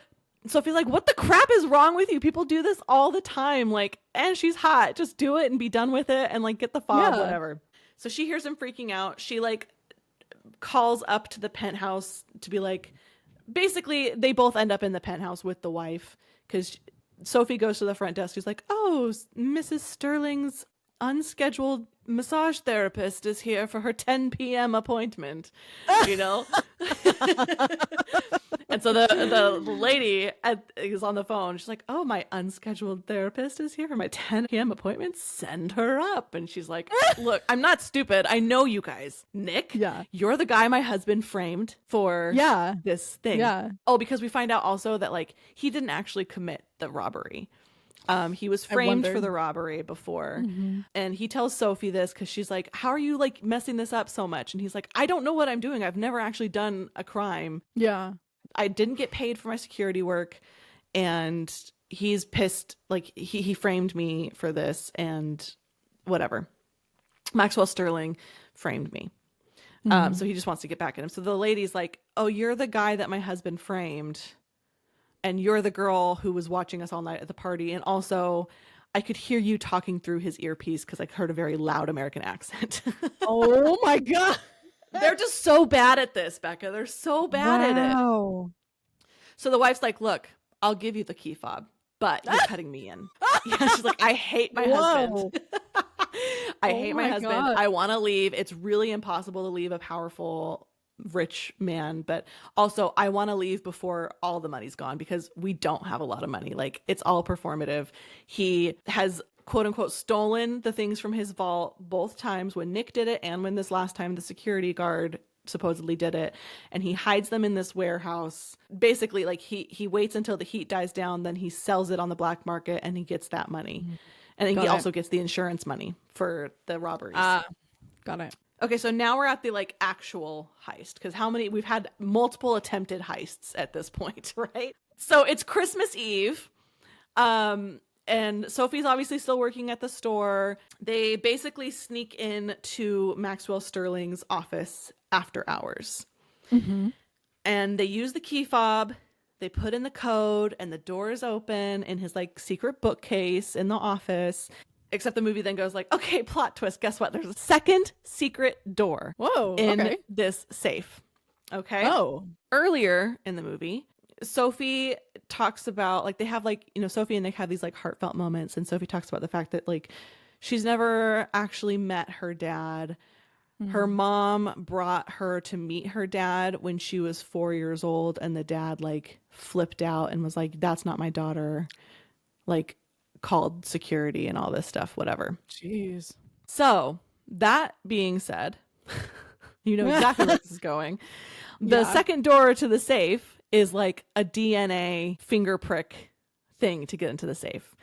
Sophie's like, what the crap is wrong with you? People do this all the time. Like, and she's hot. Just do it and be done with it and like get the fob, whatever. So she hears him freaking out. She like calls up to the penthouse to be like, basically they both end up in the penthouse with the wife because Sophie goes to the front desk. She's like, oh, Mrs. Sterling's unscheduled massage therapist is here for her 10 p.m. appointment, you know? And so the lady is on the phone. She's like, oh, my unscheduled therapist is here for my 10 p.m. appointment. Send her up. And she's like, look, I'm not stupid. I know you guys. Nick, you're the guy my husband framed for this thing. Yeah. Oh, because we find out also that like he didn't actually commit the robbery. He was framed for the robbery before. And he tells Sophie this because she's like, how are you like messing this up so much? And he's like, I don't know what I'm doing. I've never actually done a crime. Yeah. I didn't get paid for my security work. And he's pissed. Like he framed me for this and whatever. Maxwell Sterling framed me. So he just wants to get back at him. So the lady's like, oh, you're the guy that my husband framed. And you're the girl who was watching us all night at the party. And also, I could hear you talking through his earpiece because I heard a very loud American accent. Oh my God. They're just so bad at this, Becca. They're so bad at it. So the wife's like, look, I'll give you the key fob, but you're cutting me in. Yeah, she's like, I hate my husband. I hate my husband. God. I want to leave. It's really impossible to leave a powerful rich man, but also I want to leave before all the money's gone because we don't have a lot of money. Like it's all performative. He has quote unquote stolen the things from his vault both times when Nick did it and when this last time the security guard supposedly did it, and he hides them in this warehouse. Basically, like he waits until the heat dies down, then he sells it on the black market, and he gets that money. And then he also gets the insurance money for the robberies. Got it. Okay, so now we're at the like actual heist, because we've had multiple attempted heists at this point, right? So it's Christmas Eve. And Sophie's obviously still working at the store. They basically sneak in to Maxwell Sterling's office after hours. Mm-hmm. And they use the key fob. They put in the code, and the door is open in his like secret bookcase in the office. Except the movie then goes like, okay, plot twist. Guess what? There's a second secret door in this safe. Okay. Oh. Earlier in the movie, Sophie talks about like they have like, you know, Sophie and Nick have these like heartfelt moments, and Sophie talks about the fact that like she's never actually met her dad. Her mom brought her to meet her dad when she was 4 years old, and the dad like flipped out and was like, that's not my daughter, like called security and all this stuff, whatever. Jeez. So that being said, you know exactly where this is going. The second door to the safe is like a DNA finger prick thing to get into the safe.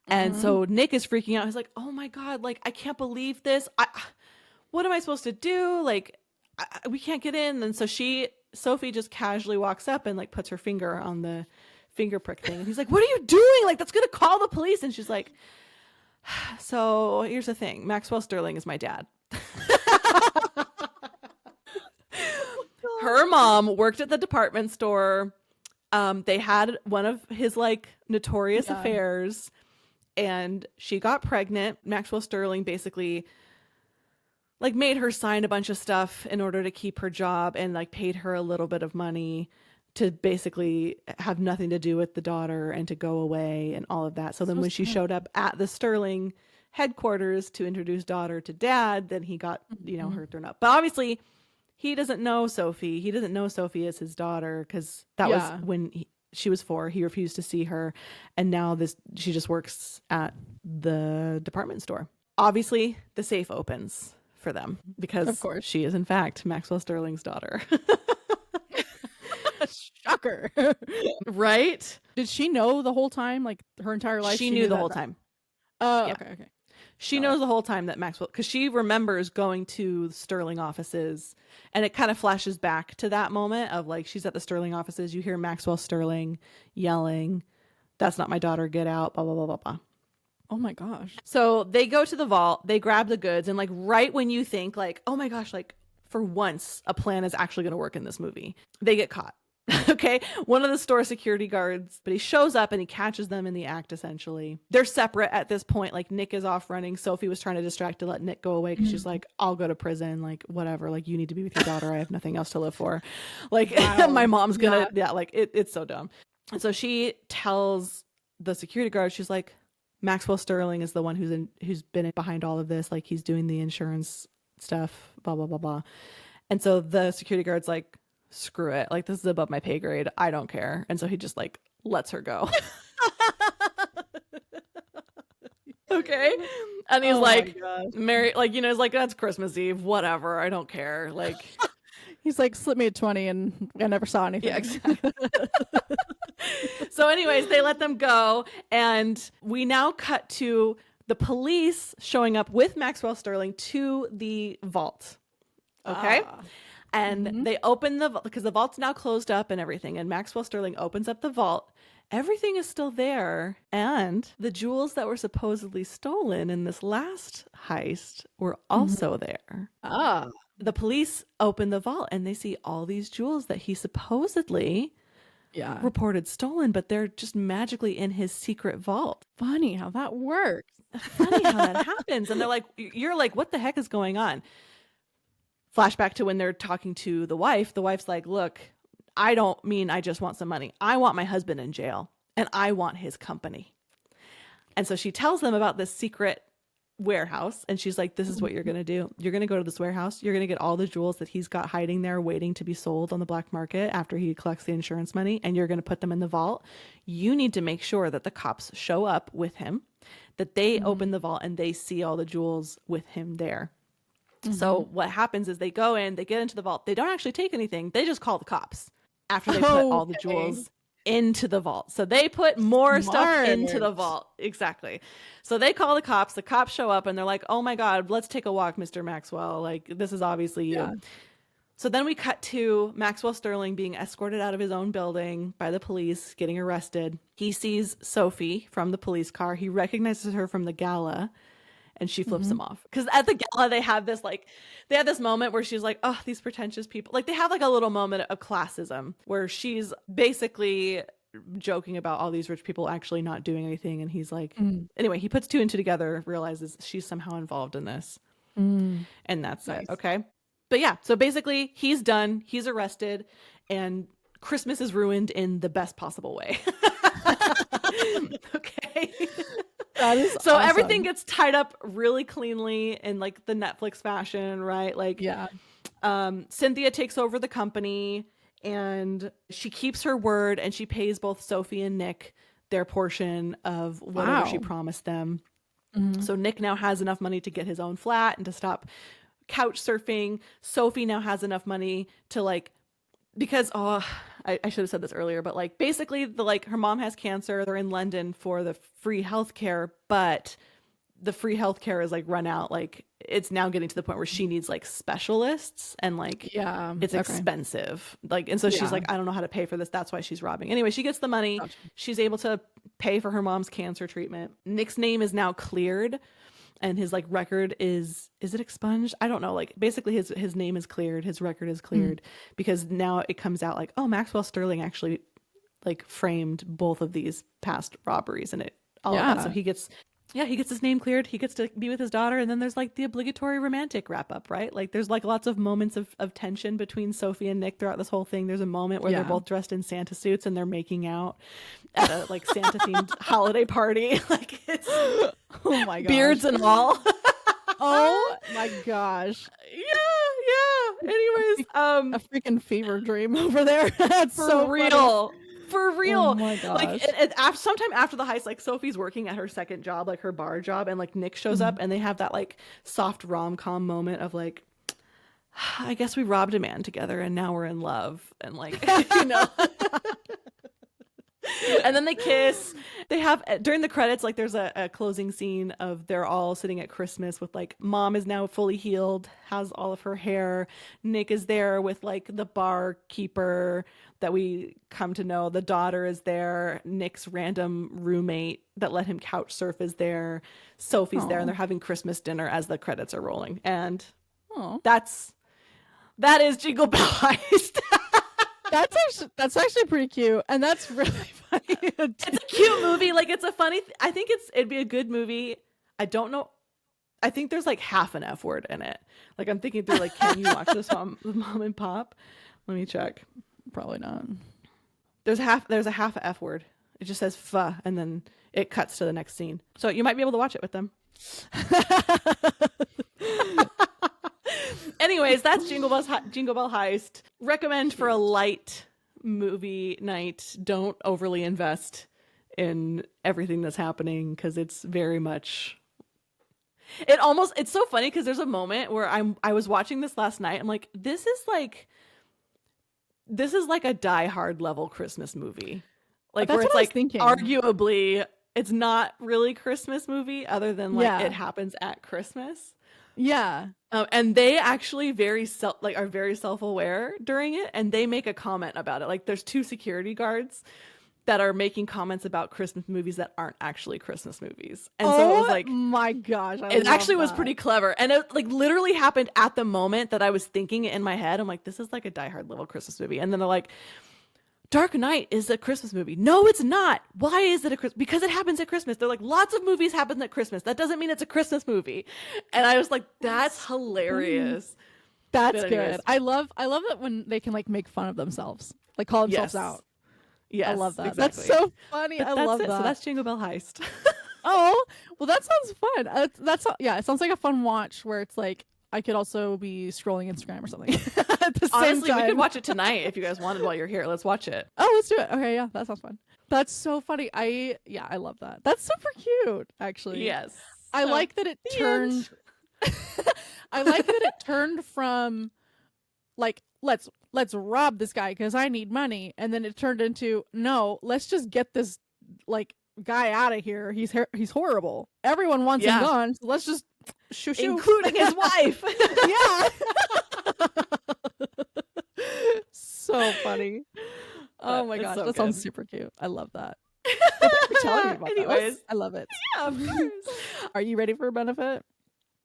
And so Nick is freaking out. He's like, oh my God, like, I can't believe this. What am I supposed to do? Like, we can't get in. And so Sophie just casually walks up and like puts her finger on the finger prick thing. And he's like, what are you doing? Like, that's going to call the police. And she's like, so here's the thing. Maxwell Sterling is my dad. Her mom worked at the department store. They had one of his like notorious affairs, and she got pregnant. Maxwell Sterling basically like made her sign a bunch of stuff in order to keep her job, and like paid her a little bit of money to basically have nothing to do with the daughter and to go away and all of that. So then when she showed up at the Sterling headquarters to introduce daughter to dad, then he got, you know, her thrown up. But obviously he doesn't know Sophie. He doesn't know Sophie as his daughter, because that was when she was 4. He refused to see her. And now she just works at the department store. Obviously the safe opens for them because of course she is in fact Maxwell Sterling's daughter. Shocker. Right? Did she know the whole time, like her entire life? She knew the whole time. Oh, yeah. Okay. She knows the whole time that Maxwell, because she remembers going to Sterling offices, and it kind of flashes back to that moment of like, she's at the Sterling offices. You hear Maxwell Sterling yelling, that's not my daughter, get out, blah, blah, blah, blah, blah. Oh my gosh. So they go to the vault, they grab the goods, and like right when you think like, oh my gosh, like for once a plan is actually going to work in this movie, they get caught. Okay, one of the store security guards, but he shows up and he catches them in the act. Essentially, they're separate at this point. Like Nick is off running. Sophie was trying to distract to let Nick go away because she's like, I'll go to prison, like whatever, like you need to be with your daughter, I have nothing else to live for, like my mom's gonna like it's so dumb. And so she tells the security guard, she's like, Maxwell Sterling is the one who's been behind all of this, like he's doing the insurance stuff, blah blah blah blah. And so the security guard's like, screw it, like this is above my pay grade, I don't care. And so he just like lets her go. Okay. And he's like, Mary, like, you know, he's like, that's Christmas Eve, whatever, I don't care, like he's like, slip me a 20 and I never saw anything. Yeah, exactly. So anyways, they let them go, and we now cut to the police showing up with Maxwell Sterling to the vault. Okay. And they open because the vault's now closed up and everything. And Maxwell Sterling opens up the vault. Everything is still there. And the jewels that were supposedly stolen in this last heist were also there. The police open the vault and they see all these jewels that he supposedly reported stolen, but they're just magically in his secret vault. Funny how that works. Funny how that happens. And they're like, you're like, what the heck is going on? Flashback to when they're talking to the wife. The wife's like, look, I don't mean I just want some money. I want my husband in jail and I want his company. And so she tells them about this secret warehouse. And she's like, this is what you're going to do. You're going to go to this warehouse. You're going to get all the jewels that he's got hiding there waiting to be sold on the black market after he collects the insurance money. And you're going to put them in the vault. You need to make sure that the cops show up with him, that they open the vault and they see all the jewels with him there. So what happens is they go in, they get into the vault. They don't actually take anything. They just call the cops after they put all the jewels into the vault. So they put more stuff into the vault. Exactly. So they call the cops. The cops show up and they're like, oh my God, let's take a walk, Mr. Maxwell. Like, this is obviously you. Yeah. So then we cut to Maxwell Sterling being escorted out of his own building by the police, getting arrested. He sees Sophie from the police car. He recognizes her from the gala. And she flips him off. Because at the gala, they have this moment where she's like, oh, these pretentious people. Like, they have like a little moment of classism where she's basically joking about all these rich people actually not doing anything. And he's like, anyway, he puts two and two together, realizes she's somehow involved in this. And that's nice. It. Okay. But yeah, so basically he's done. He's arrested. And Christmas is ruined in the best possible way. Okay. That is so awesome. Everything gets tied up really cleanly in like the Netflix fashion, right? Like, yeah. Cynthia takes over the company and she keeps her word and she pays both Sophie and Nick their portion of whatever she promised them. So Nick now has enough money to get his own flat and to stop couch surfing. Sophie now has enough money to like, because I should have said this earlier, but like basically her mom has cancer. They're in London for the free healthcare, but the free healthcare is like run out. Like it's now getting to the point where she needs like specialists and like it's expensive. Like, and so she's like, I don't know how to pay for this. That's why she's robbing. Anyway, she gets the money. Gotcha. She's able to pay for her mom's cancer treatment. Nick's name is now cleared. And his like record is it expunged? I don't know. Like basically his name is cleared. His record is cleared because now it comes out like, oh, Maxwell Sterling actually like framed both of these past robberies and all of that. So he gets his name cleared. He gets to be with his daughter. And then there's like the obligatory romantic wrap up, right? Like there's like lots of moments of tension between Sophie and Nick throughout this whole thing. There's a moment where they're both dressed in Santa suits and they're making out at a like Santa themed holiday party. Like it's oh my gosh. Beards and all. Oh my gosh. Yeah. Anyways, a freaking fever dream over there. That's so real. Funny. For real. Oh my gosh. Like sometime after the heist, like Sophie's working at her second job, like her bar job, and like Nick shows up and they have that like soft rom-com moment of like, I guess we robbed a man together and now we're in love. And like, you know. And then they kiss. They have during the credits, like there's a closing scene of they're all sitting at Christmas with like mom is now fully healed, has all of her hair. Nick is there with like the barkeeper that we come to know. The daughter is there. Nick's random roommate that let him couch surf is there. Sophie's there, and they're having Christmas dinner as the credits are rolling. And that is Jingle Bell Heist. That's actually pretty cute, and that's really funny. It's a cute movie. Like it's a funny. I think it'd be a good movie. I don't know. I think there's like half an F word in it. Like I'm thinking through like, can you watch this with mom and pop? Let me check. Probably not. There's a half F word. It just says "f" and then it cuts to the next scene. So you might be able to watch it with them. Anyways, that's Jingle Bell Heist. Recommend for a light movie night. Don't overly invest in everything that's happening because it's very much. It's so funny because there's a moment where I was watching this last night. I'm like, this is like a Die Hard level Christmas movie. Like where it's like arguably it's not really Christmas movie other than like it happens at Christmas. Yeah. And they actually are very self-aware during it, and they make a comment about it. Like there's two security guards that are making comments about Christmas movies that aren't actually Christmas movies. And so it was like, my gosh, it actually was pretty clever. And it like literally happened at the moment that I was thinking it in my head. I'm like, this is like a Die Hard level Christmas movie. And then they're like, Dark Knight is a Christmas movie. No, it's not. Why is it a Christmas? Because it happens at Christmas. They're like, lots of movies happen at Christmas. That doesn't mean it's a Christmas movie. And I was like, that's hilarious. That's good. I love that when they can like make fun of themselves, like call themselves out. Yes, I love that. Exactly. That's so funny. I love that. So that's Jingle Bell Heist. Oh, well, that sounds fun. It sounds like a fun watch where it's like I could also be scrolling Instagram or something at the same time. We could watch it tonight if you guys wanted while you're here. Let's watch it. Oh, let's do it. Okay, yeah, that sounds fun. That's so funny. I love that. That's super cute, actually. Yes. I like that it turned. I like that it turned from like let's rob this guy because I need money, and then it turned into no, let's just get this like guy out of here. He's horrible. Everyone wants him gone, so let's just shoo, including his wife. Yeah. So funny. Oh my gosh, that sounds super cute. I love that. Thanks for telling me about Anyways, that. I love it. Yeah, of course. Are you ready for a benefit?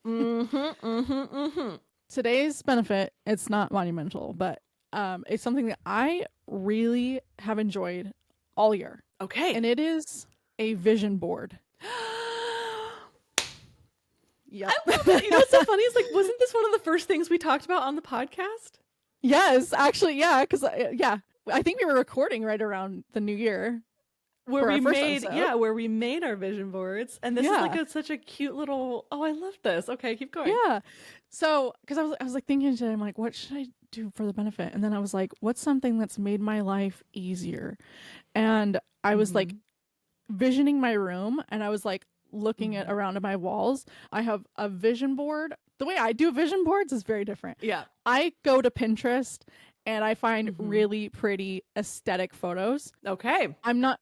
Mm-hmm. Today's benefit, it's not monumental, but it's something that I really have enjoyed all year. Okay. And it is a vision board. Yep. I love it. You know what's so funny is like, wasn't this one of the first things we talked about on the podcast? Yes, actually, yeah, because I think we were recording right around the new year. Where we made our vision boards, and this is like such a cute little. Oh, I love this. Okay, keep going. Yeah. So, because I was like thinking today, I'm like, what should I do for the benefit? And then I was like, what's something that's made my life easier? And I was like visioning my room, and I was like looking at around at my walls. I have a vision board. The way I do vision boards is very different. Yeah. I go to Pinterest and I find really pretty aesthetic photos. Okay. I'm not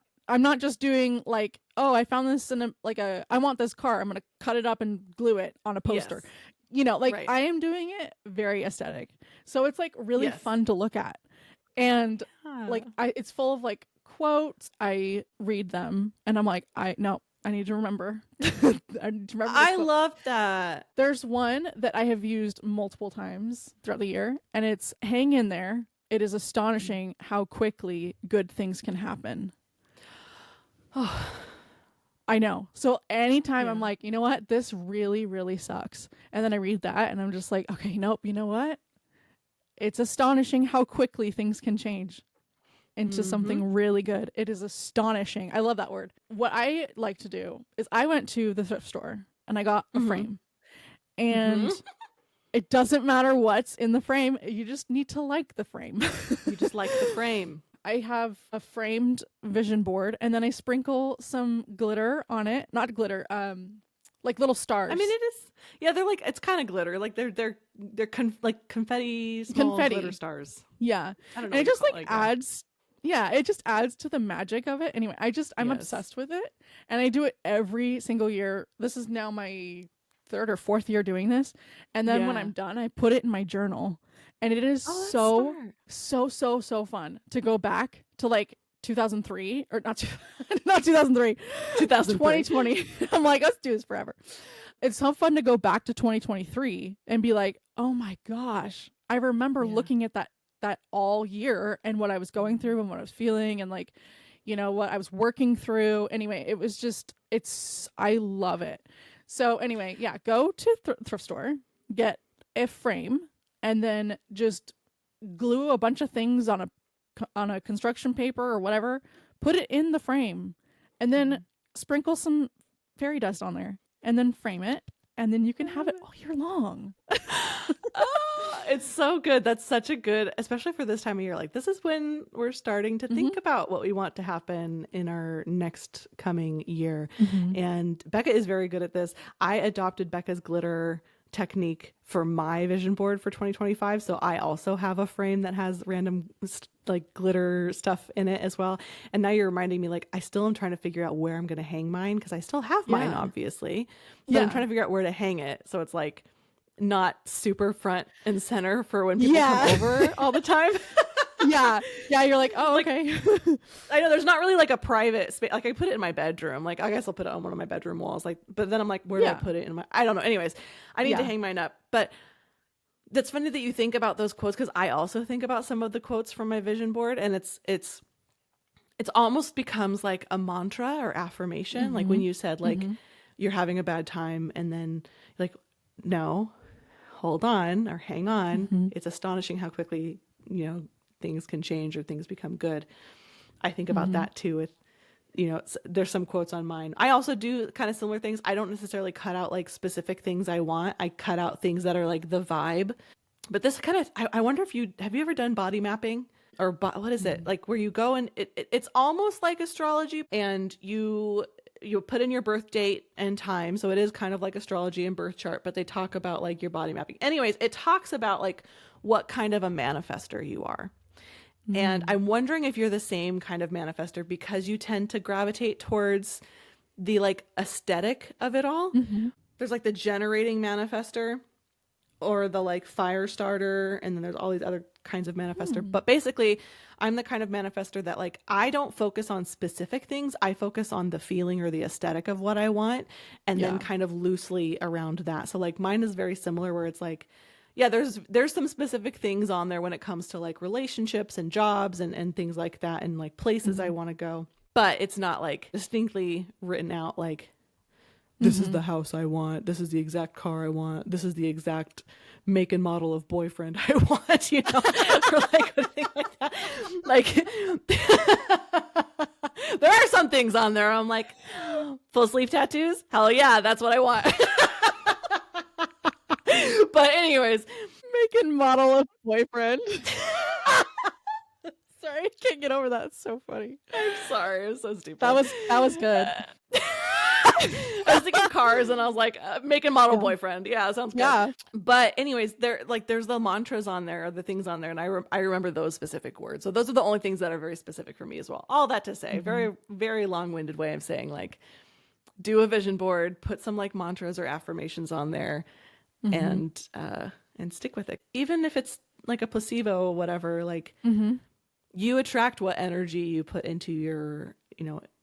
just doing like, oh, I found this in I want this car, I'm going to cut it up and glue it on a poster. Yes. You know, like I am doing it very aesthetic. So it's like really fun to look at. And like it's full of like quotes. I read them and I'm like, I need to remember. I love that. There's one that I have used multiple times throughout the year, and it's hang in there. It is astonishing how quickly good things can happen. Oh, I know. So anytime I'm like, you know what? This really, really sucks. And then I read that and I'm just like, okay, nope. You know what? It's astonishing how quickly things can change into something really good. It is astonishing. I love that word. What I like to do is I went to the thrift store and I got a frame. And it doesn't matter what's in the frame. You just need to like the frame. You just like the frame. I have a framed vision board and then I sprinkle some glitter on it. Not glitter, like little stars. I mean, it is. Yeah, they're like, it's kind of glitter. Like they're like confetti, small glitter stars. Yeah. I don't know. And it just like adds. Yeah, it just adds to the magic of it. Anyway, I'm obsessed with it. And I do it every single year. This is now my 3rd or 4th year doing this. And then when I'm done, I put it in my journal. And it is so fun to go back to like 2003 or not 2003, 2020. I'm like, let's do this forever. It's so fun to go back to 2023 and be like, oh my gosh, I remember looking at that all year and what I was going through and what I was feeling and like, you know, what I was working through. Anyway, it was just, I love it. So anyway, go to thrift store, get a frame, and then just glue a bunch of things on a construction paper or whatever, put it in the frame, and then sprinkle some fairy dust on there, and then frame it, and then you can have it all year long. It's so good. That's such a good, especially for this time of year. Like this is when we're starting to think about what we want to happen in our next coming year. And Becca is very good at this. I adopted Becca's glitter technique for my vision board for 2025. So I also have a frame that has random like glitter stuff in it as well. And now you're reminding me, like, I still am trying to figure out where I'm going to hang mine because I still have mine, obviously. But I'm trying to figure out where to hang it. So it's like not super front and center for when people come over all the time. Yeah, you're like, oh, like, okay. I know there's not really like a private space. Like I put it in my bedroom. Like I guess I'll put it on one of my bedroom walls. Like, but then I'm like, where do I put it in my? I don't know. Anyways, I need to hang mine up. But that's funny that you think about those quotes because I also think about some of the quotes from my vision board, and it's almost becomes like a mantra or affirmation. Like when you said like you're having a bad time, and then like no, hold on or hang on. It's astonishing how quickly things can change or things become good. I think about that too with, there's some quotes on mine. I also do kind of similar things. I don't necessarily cut out like specific things I want. I cut out things that are like the vibe. But this kind of, I wonder if have you ever done body mapping or what is it? Like where you go and it's almost like astrology and you you put in your birth date and time. So it is kind of like astrology and birth chart, but they talk about like your body mapping. Anyways, it talks about like what kind of a manifester you are. And I'm wondering if you're the same kind of manifester because you tend to gravitate towards the like aesthetic of it all. There's like the generating manifester or the like fire starter, and then there's all these other kinds of manifester. But basically, I'm the kind of manifester that like I don't focus on specific things. I focus on the feeling or the aesthetic of what I want, and then kind of loosely around that. So like mine is very similar, where it's like, yeah, there's some specific things on there when it comes to like relationships and jobs and things like that, and like places I want to go. But it's not like distinctly written out like, this is the house I want, this is the exact car I want, this is the exact make and model of boyfriend I want, you know, or like a thing like that. Like there are some things on there I'm like, full sleeve tattoos? Hell yeah, that's what I want. But anyways, Make and model of boyfriend. Sorry, I can't get over that. It's so funny. I'm sorry, it was so stupid. That was good. I was thinking cars, and I was like, make and model boyfriend. Yeah, sounds good. Yeah. But anyways, there's the mantras on there, or the things on there, and I remember those specific words. So those are the only things that are very specific for me as well. All that to say, very, very long-winded way of saying, like, do a vision board, put some like mantras or affirmations on there, and stick with it. Even if it's like a placebo or whatever, like you attract what energy you put into your,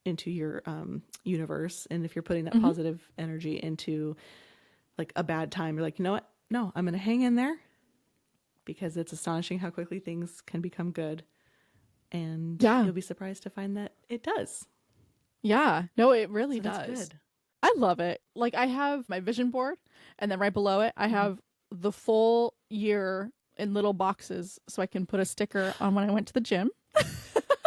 into your universe. And if you're putting that positive energy into like a bad time, you're like, you know what? No, I'm going to hang in there, because it's astonishing how quickly things can become good. And you'll be surprised to find that it does. Yeah. No, it really So does. that's good. I love it. Like I have my vision board, and then right below it, I have the full year in little boxes, so I can put a sticker on when I went to the gym.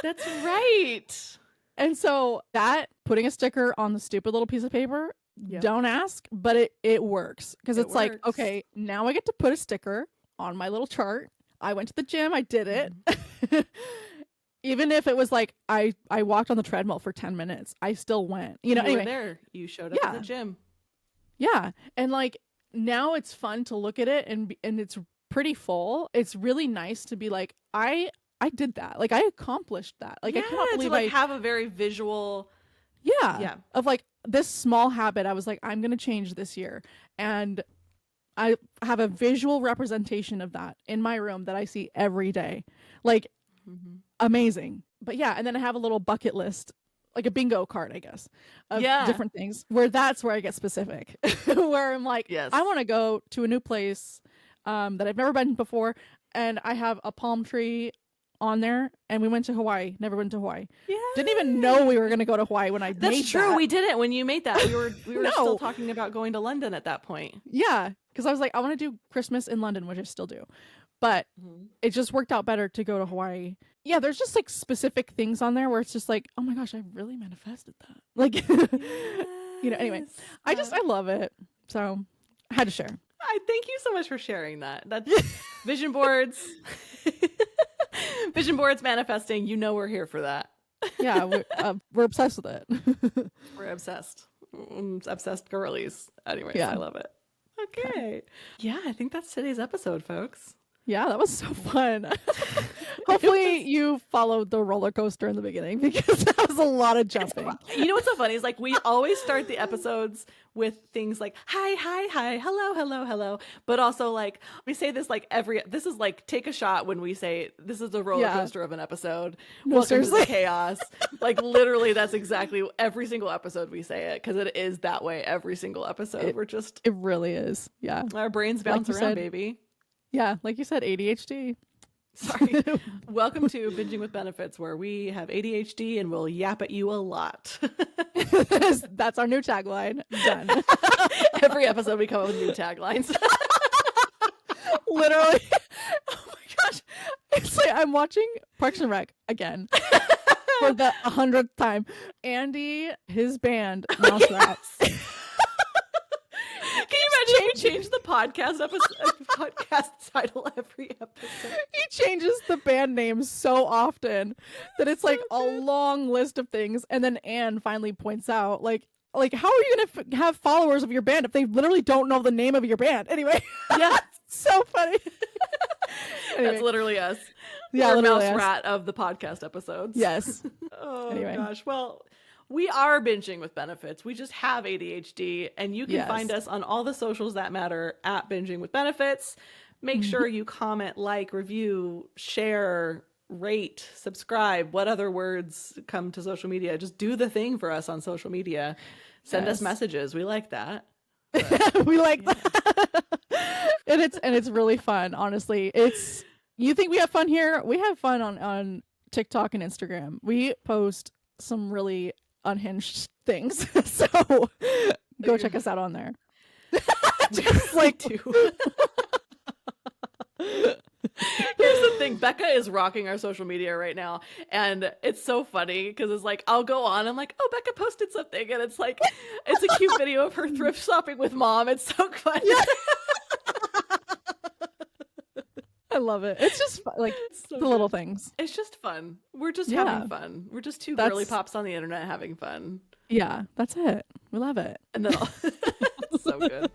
That's right. And so that putting a sticker on the stupid little piece of paper, don't ask, but it works, because it's like, okay, now I get to put a sticker on my little chart. I went to the gym, I did it. Even if it was like I walked on the treadmill for 10 minutes, I still went. You know, You were anyway. there. You showed up at the gym. Yeah. And like now it's fun to look at it, and it's pretty full. It's really nice to be like, I did that. Like I accomplished that. Like I cannot believe I have a very visual of like this small habit. I was like, I'm going to change this year. And I have a visual representation of that in my room that I see every day. Like amazing. But yeah, and then I have a little bucket list, like a bingo card, I guess, of different things, that's where I get specific, where I'm like, I want to go to a new place that I've never been before, and I have a palm tree on there, and we went to Hawaii. Never been to Hawaii. Yeah. Didn't even know we were going to go to Hawaii when I made that. That's true. We didn't when you made that. We were still talking about going to London at that point. Yeah, because I was like, I want to do Christmas in London, which I still do. But it just worked out better to go to Hawaii. Yeah, there's just like specific things on there where it's just like, oh my gosh, I really manifested that. Like, anyway, I love it. So I had to share. I thank you so much for sharing that. That's vision boards. Vision boards, manifesting. We're here for that. Yeah, we're obsessed with it. We're obsessed. Obsessed girlies. Anyways, I love it. Okay. Yeah, I think that's today's episode, folks. Yeah, that was so fun. Hopefully you followed the roller coaster in the beginning, because that was a lot of jumping. You know what's so funny is like we always start the episodes with things like hi, hello, hello, hello. But also like we say this like this is like take a shot when we say this is the roller coaster of an episode. No, Welcome seriously. to the chaos. Like literally that's exactly every single episode we say it, because it is that way every single episode. It really is. Yeah. Our brains bounce around, baby. Yeah, like you said, ADHD. Sorry. Welcome to Binging with Benefits, where we have ADHD and we'll yap at you a lot. That's our new tagline. Done. Every episode we come up with new taglines. Literally. Oh my gosh. It's like I'm watching Parks and Rec again for the 100th time. Andy, his band, Mouse Rats. Can you Imagine if we change the podcast title every episode. He changes the band name so often that it's like a long list of things, and then Anne finally points out, like how are you gonna have followers of your band if they literally don't know the name of your band? Anyway, yeah, so funny. Anyway. That's literally us. Yeah, we're mouse rat of the podcast episodes. Yes. Oh anyway. Gosh. Well, we are binging with benefits. We just have ADHD, and you can find us on all the socials that matter at Binging with Benefits. Make sure you comment, like, review, share, rate, subscribe. What other words come to social media? Just do the thing for us on social media. Send us messages. We like that. We like that. and it's really fun, honestly. You think we have fun here? We have fun on TikTok and Instagram. We post some really unhinged things. So go check us out on there. Just like Here's the thing. Becca is rocking our social media right now, and it's so funny because it's like I'll go on, I'm like, oh, Becca posted something, and it's like it's a cute video of her thrift shopping with mom. It's so funny. Yeah. I love it. It's just like the little things. It's just fun. We're just having fun. We're just two girly pops on the internet having fun. Yeah, that's it. We love it. And then so good.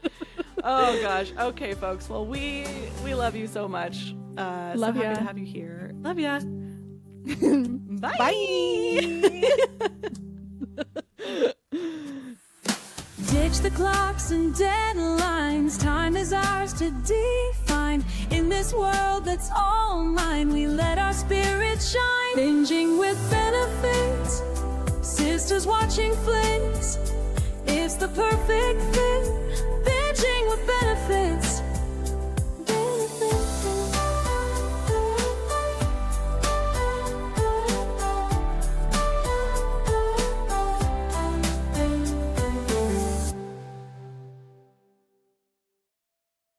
Oh gosh. Okay, folks. Well, we love you so much. Love so ya. happy to have you here. Love ya. Bye. Bye. Ditch the clocks and deadlines. Time is ours to define. In this world that's all mine, we let our spirit shine. Binging with benefits. Sisters watching flicks. It's the perfect fit.